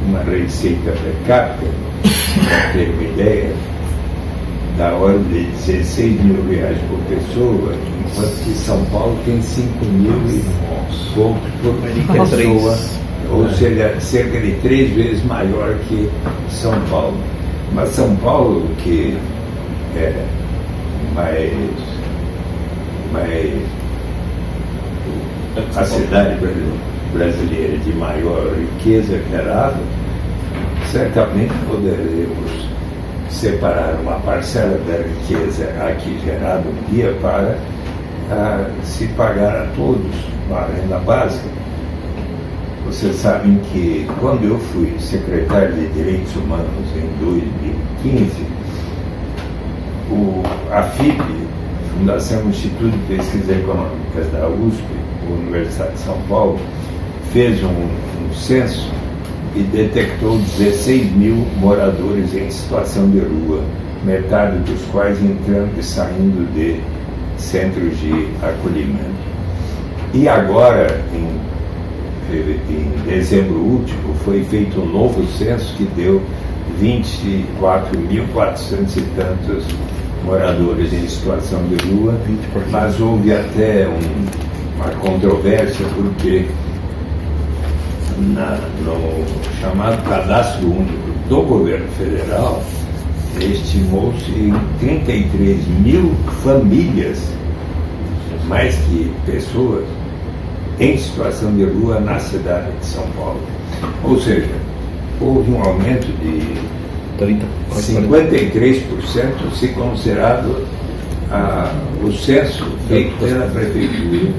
C: uma receita per capita, para ter uma ideia, da ordem de 16 mil reais por pessoa, enquanto que São Paulo tem 5 mil e pouco por pessoa, ou seja, cerca de 3 vezes maior que São Paulo. Mas São Paulo, que é a cidade brasileira de maior riqueza gerada, certamente poderemos separar uma parcela da riqueza aqui gerada um dia para se pagar a todos uma renda básica. Vocês sabem que quando eu fui secretário de Direitos Humanos em 2015, a FIP, Fundação Instituto de Pesquisas Econômicas da USP, Universidade de São Paulo, fez um censo e detectou 16 mil moradores em situação de rua, metade dos quais entrando e saindo de centros de acolhimento. E agora, em dezembro último, foi feito um novo censo que deu 24.400 e tantos moradores em situação de rua, mas houve até uma controvérsia porque no chamado Cadastro Único do Governo Federal estimou-se em 33 mil famílias, mais que pessoas, em situação de rua na cidade de São Paulo. Ou seja, houve um aumento de 53% se considerado o censo feito pela prefeitura.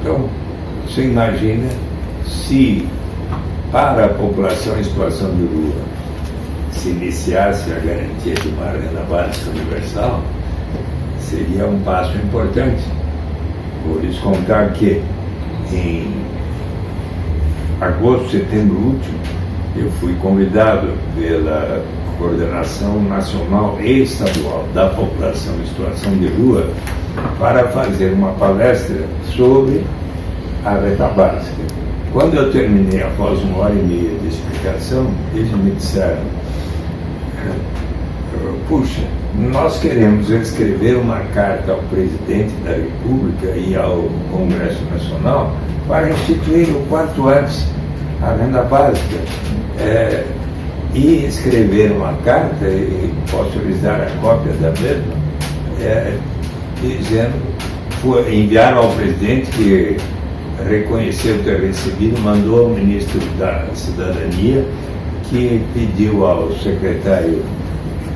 C: Então, você imagina se para a população em situação de rua se iniciasse a garantia de uma renda básica universal, seria um passo importante. Vou lhes contar que em agosto, setembro último, eu fui convidado pela Coordenação Nacional e Estadual da População em Situação de Rua para fazer uma palestra sobre a renda básica. Quando eu terminei, após 1h30 de explicação, eles me disseram: puxa, nós queremos escrever uma carta ao presidente da República e ao Congresso Nacional para instituir o quanto antes a renda básica. E escrever uma carta, e posso lhes dar a cópia da mesma, dizendo, enviaram ao presidente que reconheceu ter recebido, mandou ao ministro da Cidadania, que pediu ao secretário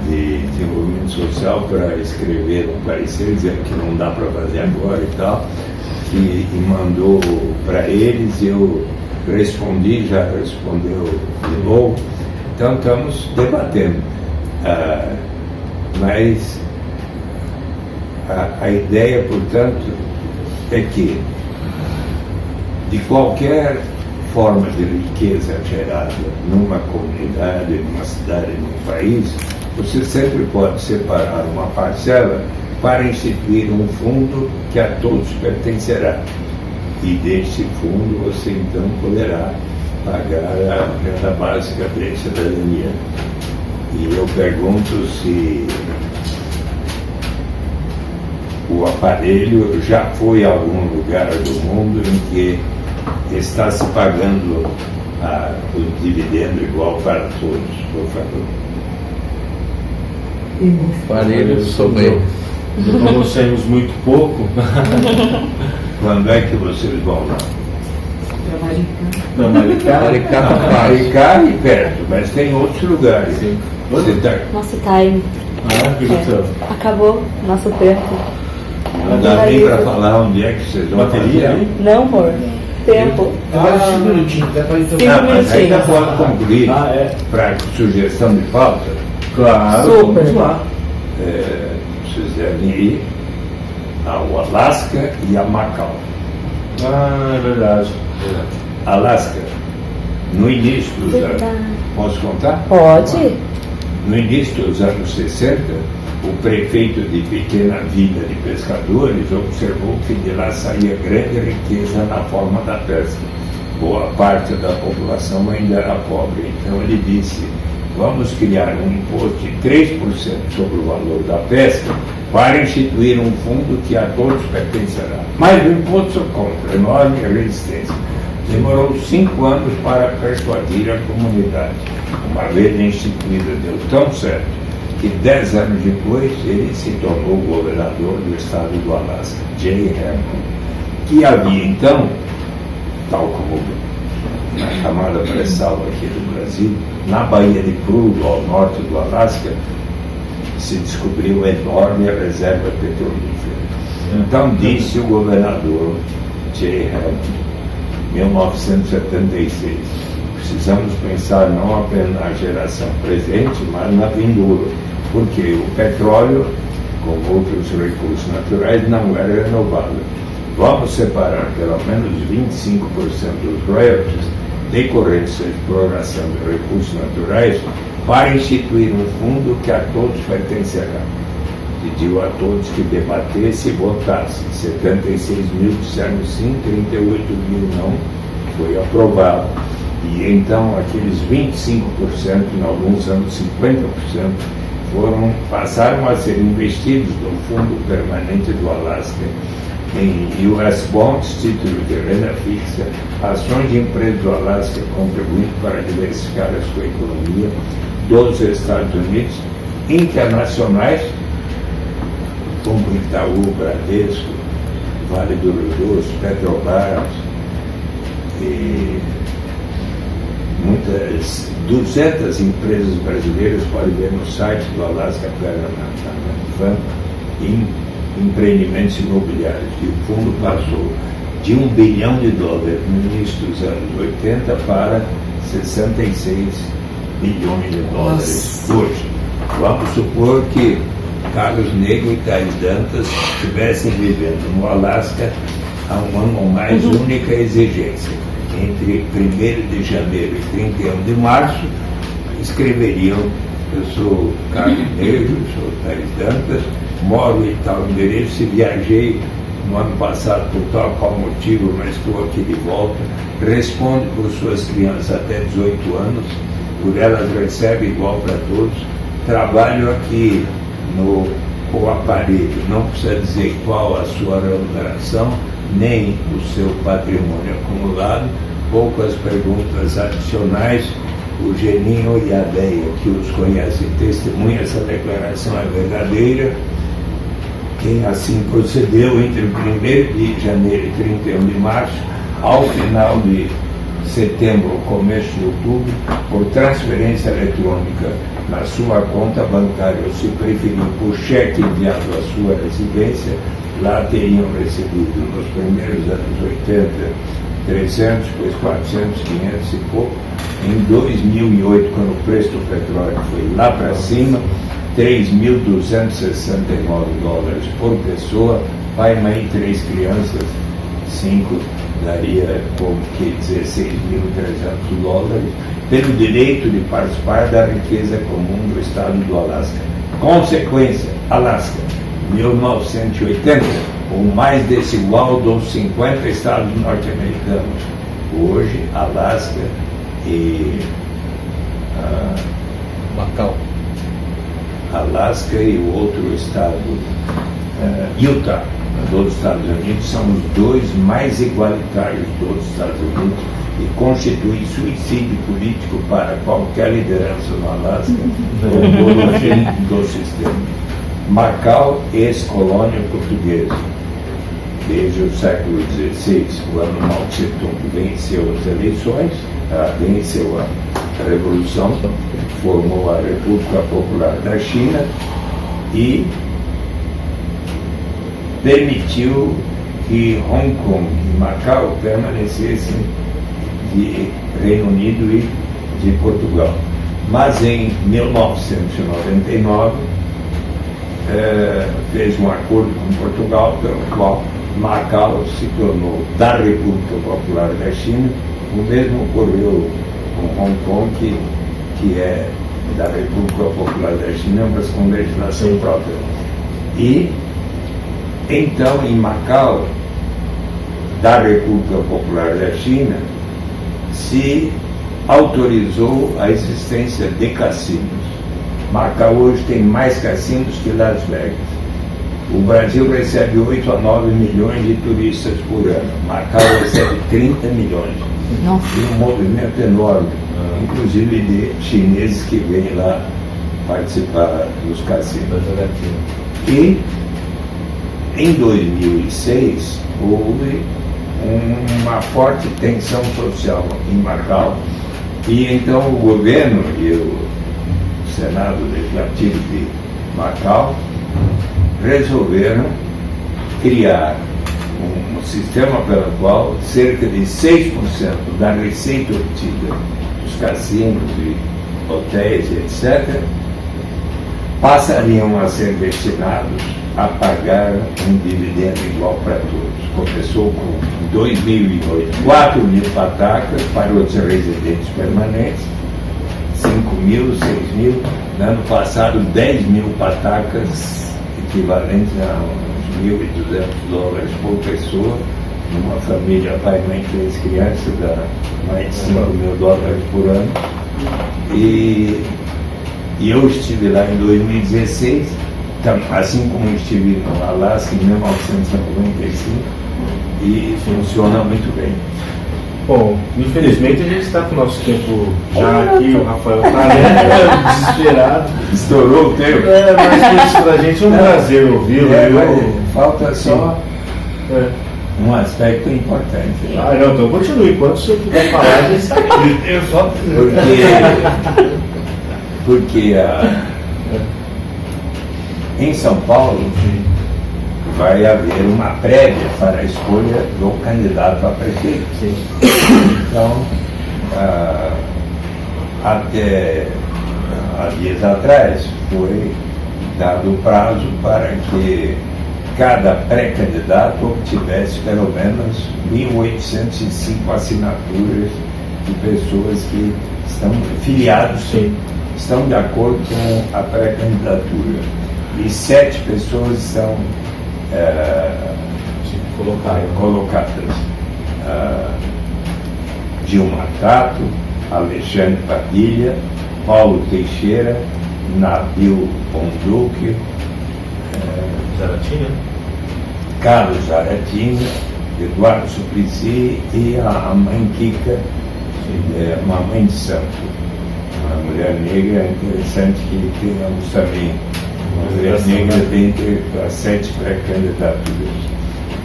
C: de Desenvolvimento Social para escrever um parecer, dizendo que não dá para fazer agora e tal, e mandou para eles, eu respondi, já respondeu de novo, então estamos debatendo. Mas a ideia, portanto, é que de qualquer forma de riqueza gerada numa comunidade, numa cidade, num país, você sempre pode separar uma parcela para instituir um fundo que a todos pertencerá. E deste fundo você então poderá pagar a renda básica de cidadania. E eu pergunto se o aparelho já foi a algum lugar do mundo em que está se pagando o dividendo igual para todos, por favor.
A: Aparelho sou eu.
B: Como saímos muito pouco.
C: Quando é que vocês vão lá?
B: Para
C: Maricá e perto, mas tem outros lugares.
B: Sim.
C: Você tá,
D: Nosso time.
B: que gostava.
D: Acabou nosso tempo.
C: não dá nem para falar onde é que vocês vão
B: Bateria
C: fazer.
B: aí?
D: Não, amor. Tempo.
E: Mais 5 minutinhos, dá para então.
C: Mas aí já
D: minutinhos.
C: pode concluir para sugestão de pauta.
B: Claro,
D: Super.
B: vamos lá.
C: Vocês devem ir ao Alasca e a Macau.
B: É verdade.
C: Alasca, no início dos anos.
D: Verdade.
C: Posso contar?
D: Pode?
C: No início dos anos 60, o prefeito de pequena vila de pescadores observou que de lá saía grande riqueza na forma da pesca. Boa parte da população ainda era pobre, então ele disse: vamos criar um imposto de 3% sobre o valor da pesca para instituir um fundo que a todos pertencerá. Mas o imposto contra enorme resistência. Demorou 5 anos para persuadir a comunidade. Uma vez instituída, deu tão certo que 10 anos depois ele se tornou governador do estado do Alasca, Jay Hamilton, que havia então, tal como na camada pré-sal aqui do Brasil, na Baía de Prudhoe, ao norte do Alasca, se descobriu enorme reserva petrolífera. Então disse o governador Jay Hamilton, 1976, precisamos pensar não apenas na geração presente, mas na vindoura, porque o petróleo, como outros recursos naturais, não era renovável. Vamos separar pelo menos 25% dos royalties decorrentes da exploração de recursos naturais para instituir um fundo que a todos pertencerá. Pediu a todos que debatessem e votassem. 76 mil disseram sim, 38 mil não. Foi aprovado. E então aqueles 25%, em alguns anos 50%, passaram a ser investidos no Fundo Permanente do Alasca em US Bonds, títulos de renda fixa, ações de empresas do Alasca contribuindo para diversificar a sua economia, dos Estados Unidos, internacionais, como Itaú, Bradesco, Vale do Rio Doce, Petrobras, e muitas 200 empresas brasileiras, podem ver no site do Alaska Permanent em empreendimentos imobiliários. E o fundo passou de $1 bilhão no início dos anos 80 para 66 bilhões de dólares hoje. Vamos supor que Carlos Negro e Thais Dantas estivessem vivendo no Alasca há um ano ou mais, única exigência. Entre 1º de janeiro e 31 de março, escreveriam: eu sou Carlos Negro, sou Thais Dantas, moro em tal endereço e viajei no ano passado por tal qual motivo, mas estou aqui de volta. Responde por suas crianças até 18 anos, por elas recebe igual para todos. Trabalho aqui com o aparelho, não precisa dizer qual a sua remuneração, nem o seu patrimônio acumulado. Poucas perguntas adicionais. O Geninho e a Deia, que os conhecem, testemunha essa declaração é verdadeira. Quem assim procedeu entre o 1º de janeiro e 31 de março, ao final de setembro, começo de outubro, por transferência eletrônica na sua conta bancária, ou se preferir por cheque enviado à sua residência, lá teriam recebido nos primeiros anos 80 300, depois 400, 500 e pouco. Em 2008, quando o preço do petróleo foi lá para cima, $3.269 por pessoa, pai, mãe, 3 crianças, 5, daria como que $16.300, pelo direito de participar da riqueza comum do estado do Alasca. Consequência: Alasca, 1980, o mais desigual dos 50 estados norte-americanos. Hoje, Alasca e
A: Macau.
C: Alasca e o outro estado, Utah, dos Estados Unidos, são os 2 mais igualitários dos Estados Unidos e constitui suicídio político para qualquer liderança no Alasca do sistema. Macau, ex-colônia portuguesa. Desde o século XVI, quando Mao Tse-tung venceu as eleições, venceu a Revolução, formou a República Popular da China e permitiu que Hong Kong e Macau permanecessem de Reino Unido e de Portugal. Mas em 1999 fez um acordo com Portugal, pelo qual Macau se tornou da República Popular da China. O mesmo ocorreu com Hong Kong, que é da República Popular da China, mas com legislação própria. E então, em Macau, da República Popular da China, se autorizou a existência de cassinos. Macau hoje tem mais cassinos que Las Vegas. O Brasil recebe 8 a 9 milhões de turistas por ano. Macau recebe 30 milhões.
D: Nossa.
C: E um movimento enorme, inclusive de chineses que vêm lá participar dos cassinos. E em 2006 houve uma forte tensão social em Macau, e então o governo e o Senado Legislativo de Macau resolveram criar um sistema pelo qual cerca de 6% da receita obtida dos cassinos e hotéis, etc., passariam a ser destinados a pagar um dividendo igual para todos. Começou com, em 2008, 4 mil patacas para os residentes permanentes, 5 mil, 6 mil. No ano passado, 10 mil patacas, equivalentes a uns $1.200 por pessoa. Numa família, pai, mãe, 3 crianças, dá mais de $5.000 por ano. E eu estive lá em 2016, assim como estive no Alasca em 1995, e funciona muito bem.
B: Bom, infelizmente a gente está com o nosso tempo já aqui, o Rafael está desesperado.
C: Estourou o tempo.
B: Mas isso para a gente é um prazer ouvi-lo.
C: Falta só um aspecto importante.
B: Não, então continue. Enquanto o senhor puder falar, a gente está aqui. Eu só...
C: Porque em São Paulo vai haver uma prévia para a escolha do candidato a prefeito. Então, até há dias atrás foi dado o prazo para que cada pré-candidato obtivesse pelo menos 1.805 assinaturas de pessoas que estão filiados, estão de acordo com a pré-candidatura. E 7 pessoas são colocadas. Dilma Tato, Alexandre Padilha, Paulo Teixeira, Nabil Bonduque, Carlos Zaratina, Eduardo Suplicy e a mãe Kika, uma mãe de santo, uma mulher negra. Interessante que tenhamos também uma mulher negra dentre as 7 pré-candidaturas.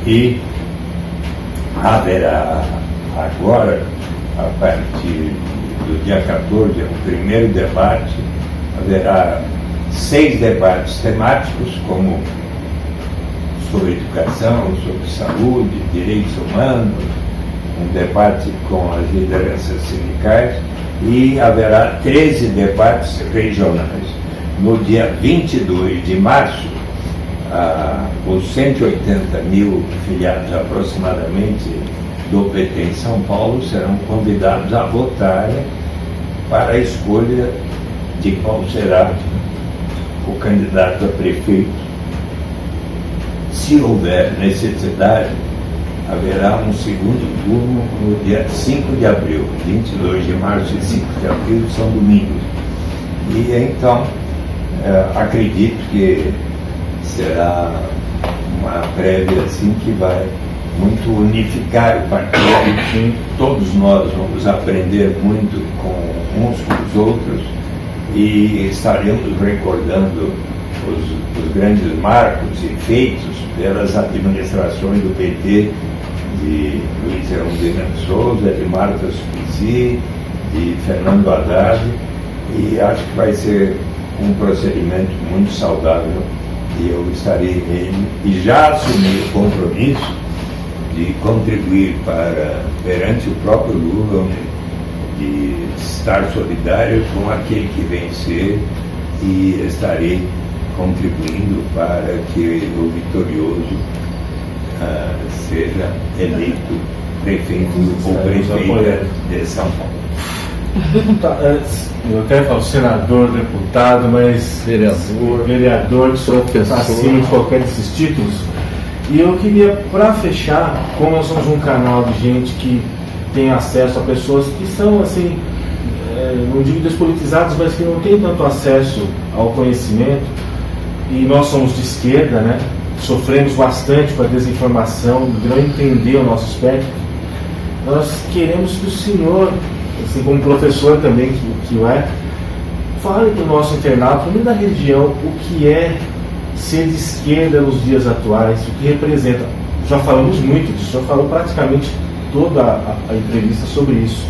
C: E haverá agora, a partir do dia 14, o primeiro debate, haverá 6 debates temáticos, como sobre educação, sobre saúde, direitos humanos, um debate com as lideranças sindicais, e haverá 13 debates regionais. No dia 22 de março, os 180 mil filiados aproximadamente do PT em São Paulo serão convidados a votar para a escolha de qual será o candidato a prefeito. Se houver necessidade, haverá um segundo turno no dia 5 de abril. 22 de março e 5 de abril são domingos. E então, acredito que será uma prévia assim que vai muito unificar o partido. Todos nós vamos aprender muito com uns com os outros e estaremos recordando os grandes marcos e feitos pelas administrações do PT, de Luiz Erundina de Souza, de Marta Suplicy, de Fernando Haddad, e acho que vai ser um procedimento muito saudável, e eu estarei nele e já assumi o compromisso de contribuir perante o próprio Lula, de estar solidário com aquele que vencer, e estarei contribuindo para que o vitorioso seja eleito prefeito ou prefeita de São Paulo.
B: Tá, eu até falo senador, deputado, mas vereador que sou acima de qualquer desses títulos. E eu queria, para fechar, como nós somos um canal de gente que tem acesso a pessoas que são, assim, não digo despolitizadas, mas que não têm tanto acesso ao conhecimento, e nós somos de esquerda, né? Sofremos bastante com a desinformação, de não entender o nosso espectro. Nós queremos que o senhor, assim como professor também que o é, fale para o nosso internauta, também da região, o que é ser de esquerda nos dias atuais, o que representa. Já falamos muito disso, já falou praticamente toda a entrevista sobre isso,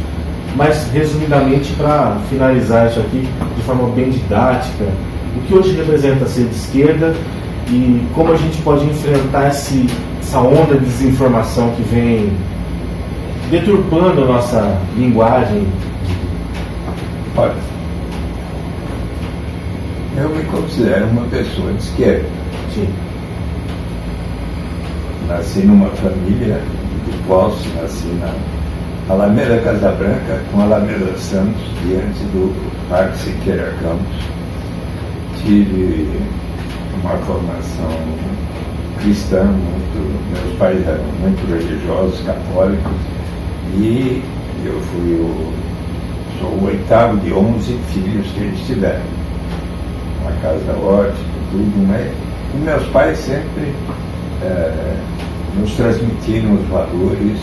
B: mas resumidamente, para finalizar isso aqui de forma bem didática, o que hoje representa ser de esquerda e como a gente pode enfrentar essa onda de desinformação que vem deturpando a nossa linguagem.
C: Olha, eu me considero uma pessoa de esquerda.
B: Sim.
C: Nasci numa família de posse, nasci na Alameda Casa Branca com Alameda Santos, diante do Parque Siqueira Campos. Tive uma formação cristã, meus pais eram muito religiosos, católicos, e eu sou o oitavo de 11 filhos que eles tiveram. Uma casa ótima, tudo, mas meus pais sempre nos transmitiram os valores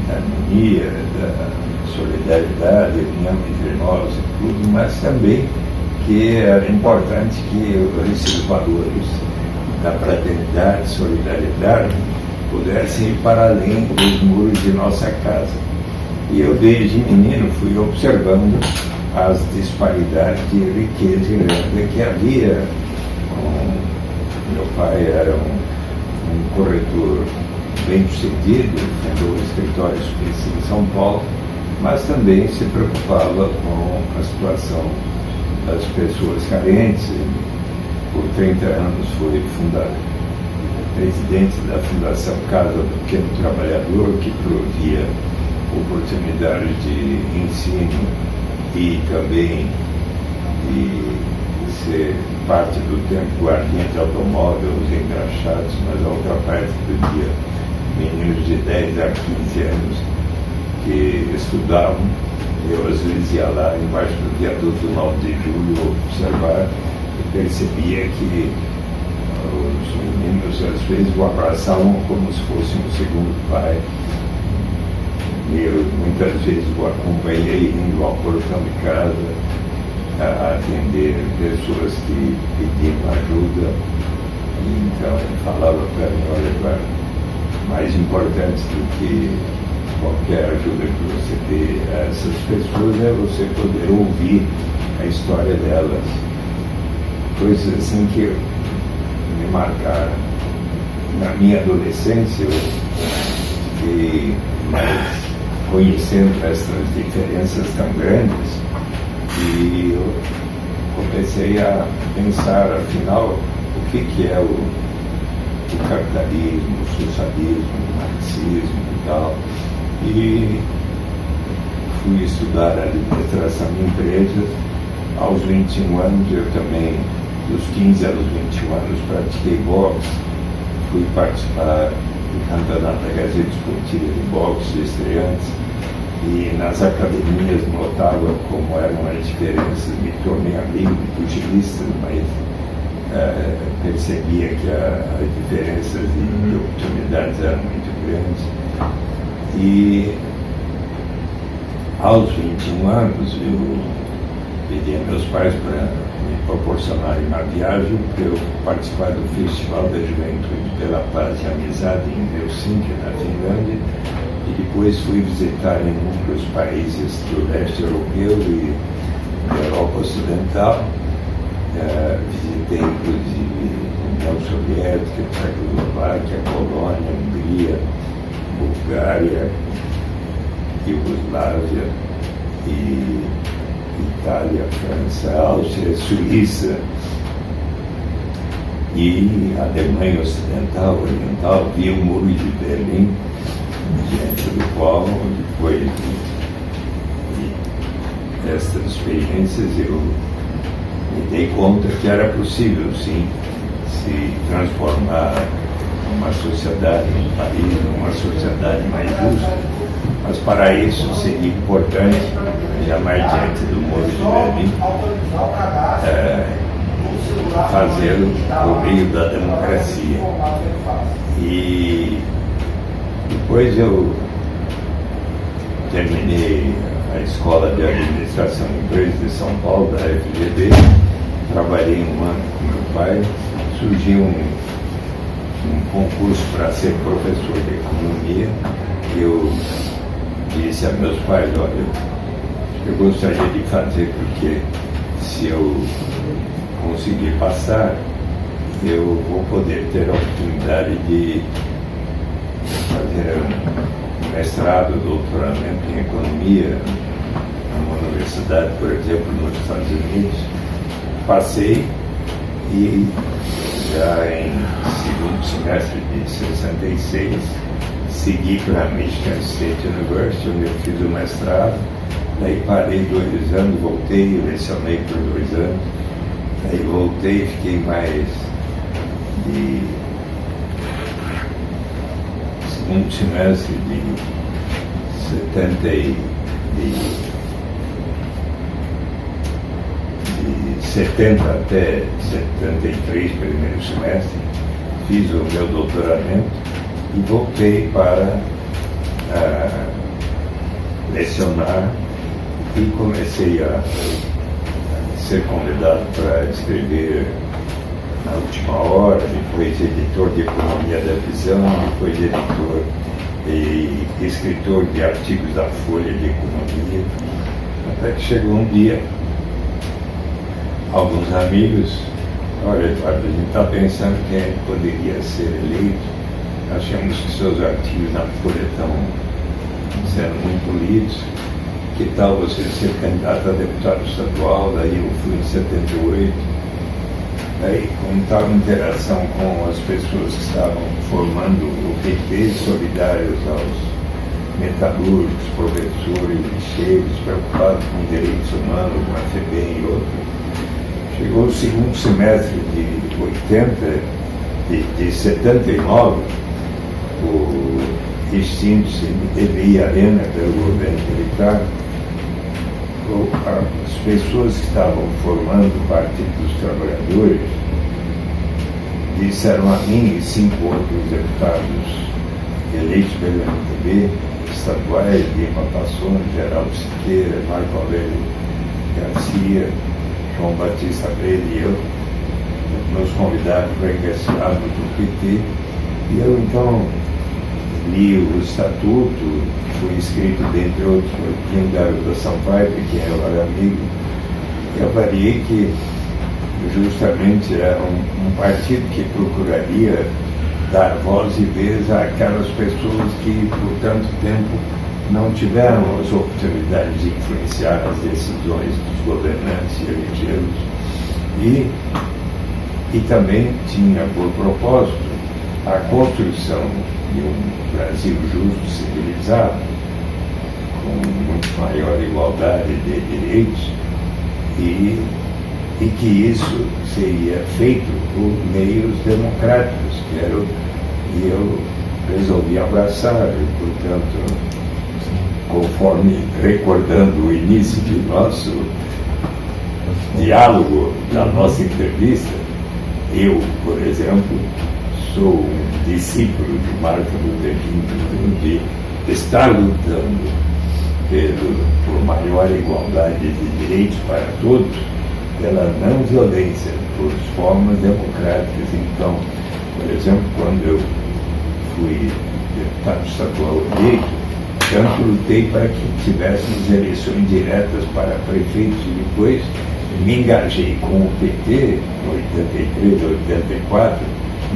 C: da harmonia, da solidariedade, união entre nós e tudo, mas também que era importante que esses valores da fraternidade, solidariedade, pudessem ir para além dos muros de nossa casa. E eu, desde menino, fui observando as disparidades de riqueza e renda que havia. Meu pai era um corretor bem-sucedido, fundou o escritório suíço em São Paulo, mas também se preocupava com a situação das pessoas carentes. Por 30 anos foi presidente da Fundação Casa do Pequeno Trabalhador, que provia oportunidades de ensino e também de ser parte do tempo guardinha de automóveis engraxados, mas a outra parte do dia meninos de 10 a 15 anos que estudavam. Eu às vezes ia lá embaixo do viaduto do 9 de julho observar e percebia que os meninos às vezes o abraçavam como se fosse um segundo pai. Eu muitas vezes o acompanhei indo ao portão de casa a atender pessoas que pediam ajuda. E então ele falava para mim: olha, Eduardo, mais importante do que qualquer ajuda que você dê a essas pessoas é você poder ouvir a história delas. Coisas assim que me marcaram. Na minha adolescência, eu fiquei mais conhecendo essas diferenças tão grandes e eu comecei a pensar, afinal, o que é o capitalismo, o socialismo, o marxismo e tal. E fui estudar a administração de empresas. Aos 21 anos, eu também, dos 15 aos 21 anos, pratiquei boxe. Fui participar do campeonato da Gazeta Esportiva de boxe de estreantes. E nas academias notava como eram as diferenças. Me tornei amigo de pugilistas, mas percebia que as diferenças de oportunidades eram muito grandes. E aos 21 anos eu pedi a meus pais para me proporcionarem uma viagem para eu participar do Festival da Juventude pela Paz e Amizade em Helsinki, na Finlândia, e depois fui visitar inúmeros países do leste europeu e da Europa Ocidental. Visitei inclusive a União Soviética, Tchecoslováquia, Polônia, Hungria, Bulgária, Iugoslávia, e Itália, França, Áustria, Suíça e Alemanha Ocidental, Oriental. Vi o Muro de Berlim, diante do qual depois de destas experiências, eu me dei conta que era possível, sim, se transformar uma sociedade, um país, uma sociedade mais justa. Mas para isso seria importante, jamais diante do modo de Lenin, fazê-lo por meio da democracia. E depois eu terminei a Escola de Administração de Empresas de São Paulo, da FGV, trabalhei um ano com meu pai, surgiu um concurso para ser professor de economia. Eu disse a meus pais, olha, eu gostaria de fazer porque se eu conseguir passar, eu vou poder ter a oportunidade de fazer um mestrado, doutoramento em economia numa universidade, por exemplo, nos Estados Unidos. Passei e já em segundo semestre de 66 segui para a Michigan State University, onde eu fiz o mestrado. Daí parei 2 anos, voltei, lecionei por 2 anos. Daí voltei, fiquei mais de segundo semestre de 70 até 73, primeiro semestre, fiz o meu doutoramento e voltei para lecionar e comecei a ser convidado para escrever Na Última Hora, depois editor de Economia da Visão, depois editor e escritor de artigos da Folha de Economia, até que chegou um dia, alguns amigos, olha, Eduardo, a gente está pensando quem poderia ser eleito, achamos que seus artigos na Folha estão sendo muito lidos, que tal você ser candidato a deputado estadual? Daí eu fui em 78, daí como estava em interação com as pessoas que estavam formando o PT, solidários aos metalúrgicos, professores, lixeiros, preocupados com direitos humanos, com a FEBEM e outros. Chegou o segundo semestre de 80, de 79, o extinto MDBI Arena pelo governo militar, as pessoas que estavam formando o Partido dos Trabalhadores disseram a mim e 5 outros deputados eleitos pelo MDB, estaduais, Lima Passoni, Geraldo Siqueira, Marco Aurélio Garcia, João Batista Freire e eu, nos convidaram para ingressar no PT, e eu então li o estatuto, fui inscrito, dentre outros, por Kim da Sampaio, que eu era amigo, e avaliei que justamente era um partido que procuraria dar voz e vez àquelas pessoas que por tanto tempo não tiveram as oportunidades de influenciar as decisões dos governantes e elegeiros, e também tinha por propósito a construção de um Brasil justo, civilizado, com muito maior igualdade de direitos, e que isso seria feito por meios democráticos, e eu resolvi abraçar, e, portanto, conforme recordando o início do nosso diálogo, da nossa entrevista, eu, por exemplo, sou um discípulo de Martin Luther King, de estar lutando por maior igualdade de direitos para todos, pela não violência, por formas democráticas. Então, por exemplo, quando eu fui deputado estadual eleito, tanto lutei para que tivéssemos eleições diretas para prefeitos, e depois me engajei com o PT, em 83, 84,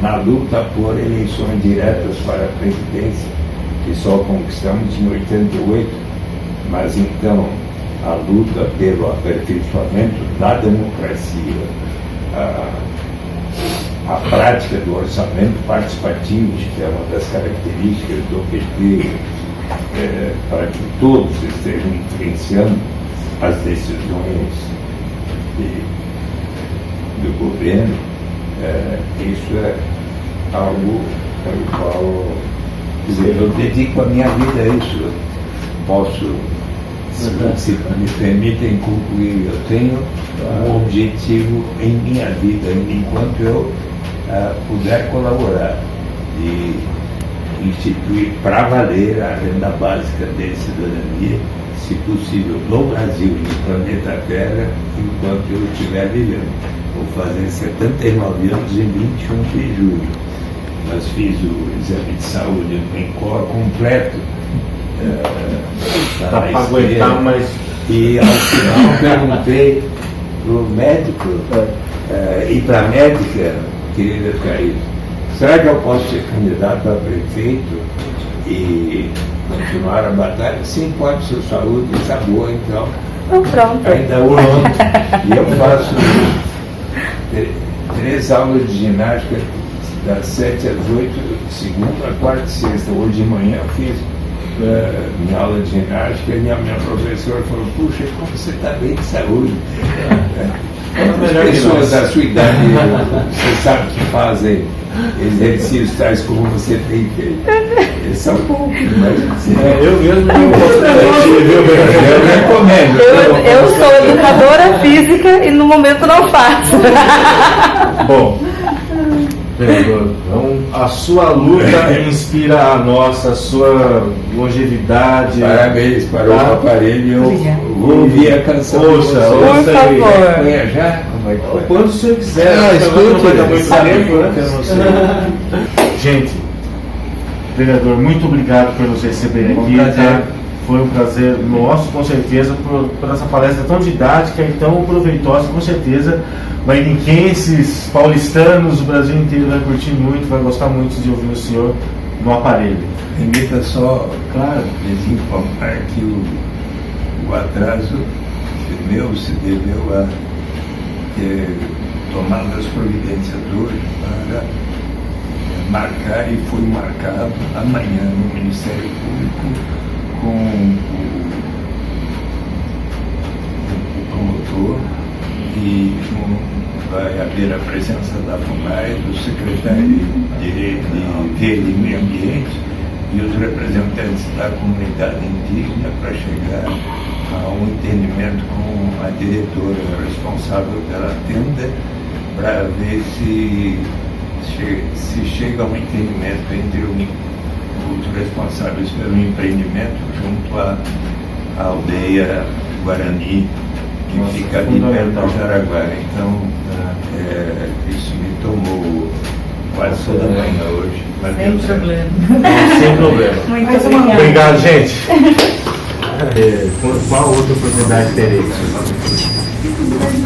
C: na luta por eleições diretas para a presidência, que só conquistamos em 88, mas então a luta pelo aperfeiçoamento da democracia, a prática do orçamento participativo, que é uma das características do PT, para que todos estejam influenciando as decisões do governo, isso é algo pelo qual, quer dizer, eu dedico a minha vida a isso. Eu posso, se me permitem concluir, eu tenho um objetivo em minha vida, enquanto eu puder colaborar e instituir para valer a renda básica de cidadania, se possível, no Brasil e no planeta Terra, enquanto eu estiver vivendo. Vou fazer 79 anos em 21 de julho, mas fiz o exame de saúde no INCOR completo.
B: Dá para aguentar, mas...
C: E ao final perguntei para o médico e para a médica, querida Caísa, será que eu posso ser candidato a prefeito e continuar a batalha? Sim, pode, sua saúde está boa, então.
D: Pronto.
C: Ainda e eu faço 3 aulas de ginástica das 7 às 8, segunda, quarta e sexta. Hoje de manhã eu fiz minha aula de ginástica e a minha professora falou, puxa, como você está bem de saúde. As pessoas da sua idade, você sabe que fazem exercícios tais como você tem feito. Eles são poucos, mas
B: eu mesmo
C: eu recomendo.
D: Eu sou educadora física e no momento não faço.
B: Bom, vereador, então a sua luta inspira a nossa, a sua longevidade.
C: Parabéns para o aparelho. Eu vou ouvir a canção.
B: Ouça,
D: Por favor.
C: Foi já? Como é que foi?
B: Quando o senhor quiser,
A: escute,
B: não vai dar muito
A: sabe
B: tempo,
A: que
B: né?
A: eu não sei.
B: Gente, vereador, muito obrigado por nos receber aqui. Tá? Foi um prazer nosso, com certeza, por essa palestra tão didática e tão proveitosa, com certeza. Mairiquenses, paulistanos, o Brasil inteiro vai curtir muito, vai gostar muito de ouvir o senhor no aparelho.
C: Permita só, claro, desinformar que o atraso meu se deveu a ter tomado as providências hoje para marcar, e foi marcado amanhã no Ministério Público com o promotor, e vai haver a presença da FUNAI, do secretário de Verde e Meio Ambiente e os representantes da comunidade indígena para chegar a um entendimento com a diretora responsável pela tenda, para ver se chega a um entendimento entre os responsáveis pelo empreendimento junto à aldeia Guarani, que fica ali perto do Jaraguá. Então, isso me tomou quase toda a manhã hoje. Mas
D: Sem
C: deu certo.
D: problema.
B: Sem problema.
D: Muito obrigada.
B: Obrigado, gente. Qual outra oportunidade teremos?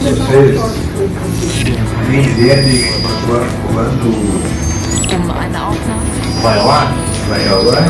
C: Vocês entenderem quando
B: Vai lá?
C: vai ao ar?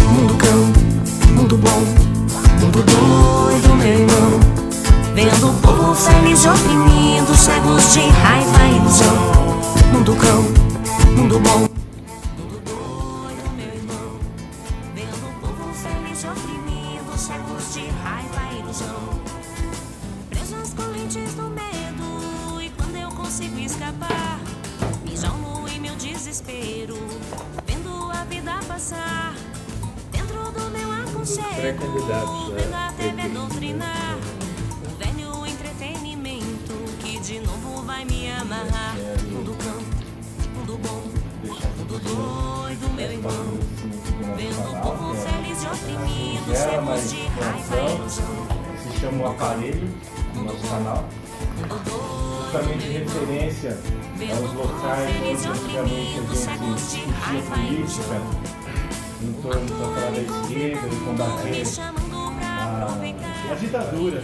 F: Mundo cão, mundo bom, mundo doido, meu irmão. Vendo o povo feliz oprimindo, cegos de raiva e ilusão. Mundo cão, mundo bom, mundo doido, meu irmão. Vendo o povo feliz oprimindo, cegos de raiva e ilusão. Preso às correntes do medo, e quando eu consigo escapar, me jogo em meu desespero, vendo a vida passar. Dentro do meu aconchego, vendo a TV doutrinar, um velho entretenimento que de novo vai me amarrar. Mundo cão, mundo bom, mundo doido, meu irmão. Vendo o povo feliz e oprimido, cegos de raiva e ilusão.
B: Se chama O Aparelho, no nosso canal. Justamente referência aos locais onde antigamente a gente discutia política em torno da esquerda e combater a A ditadura.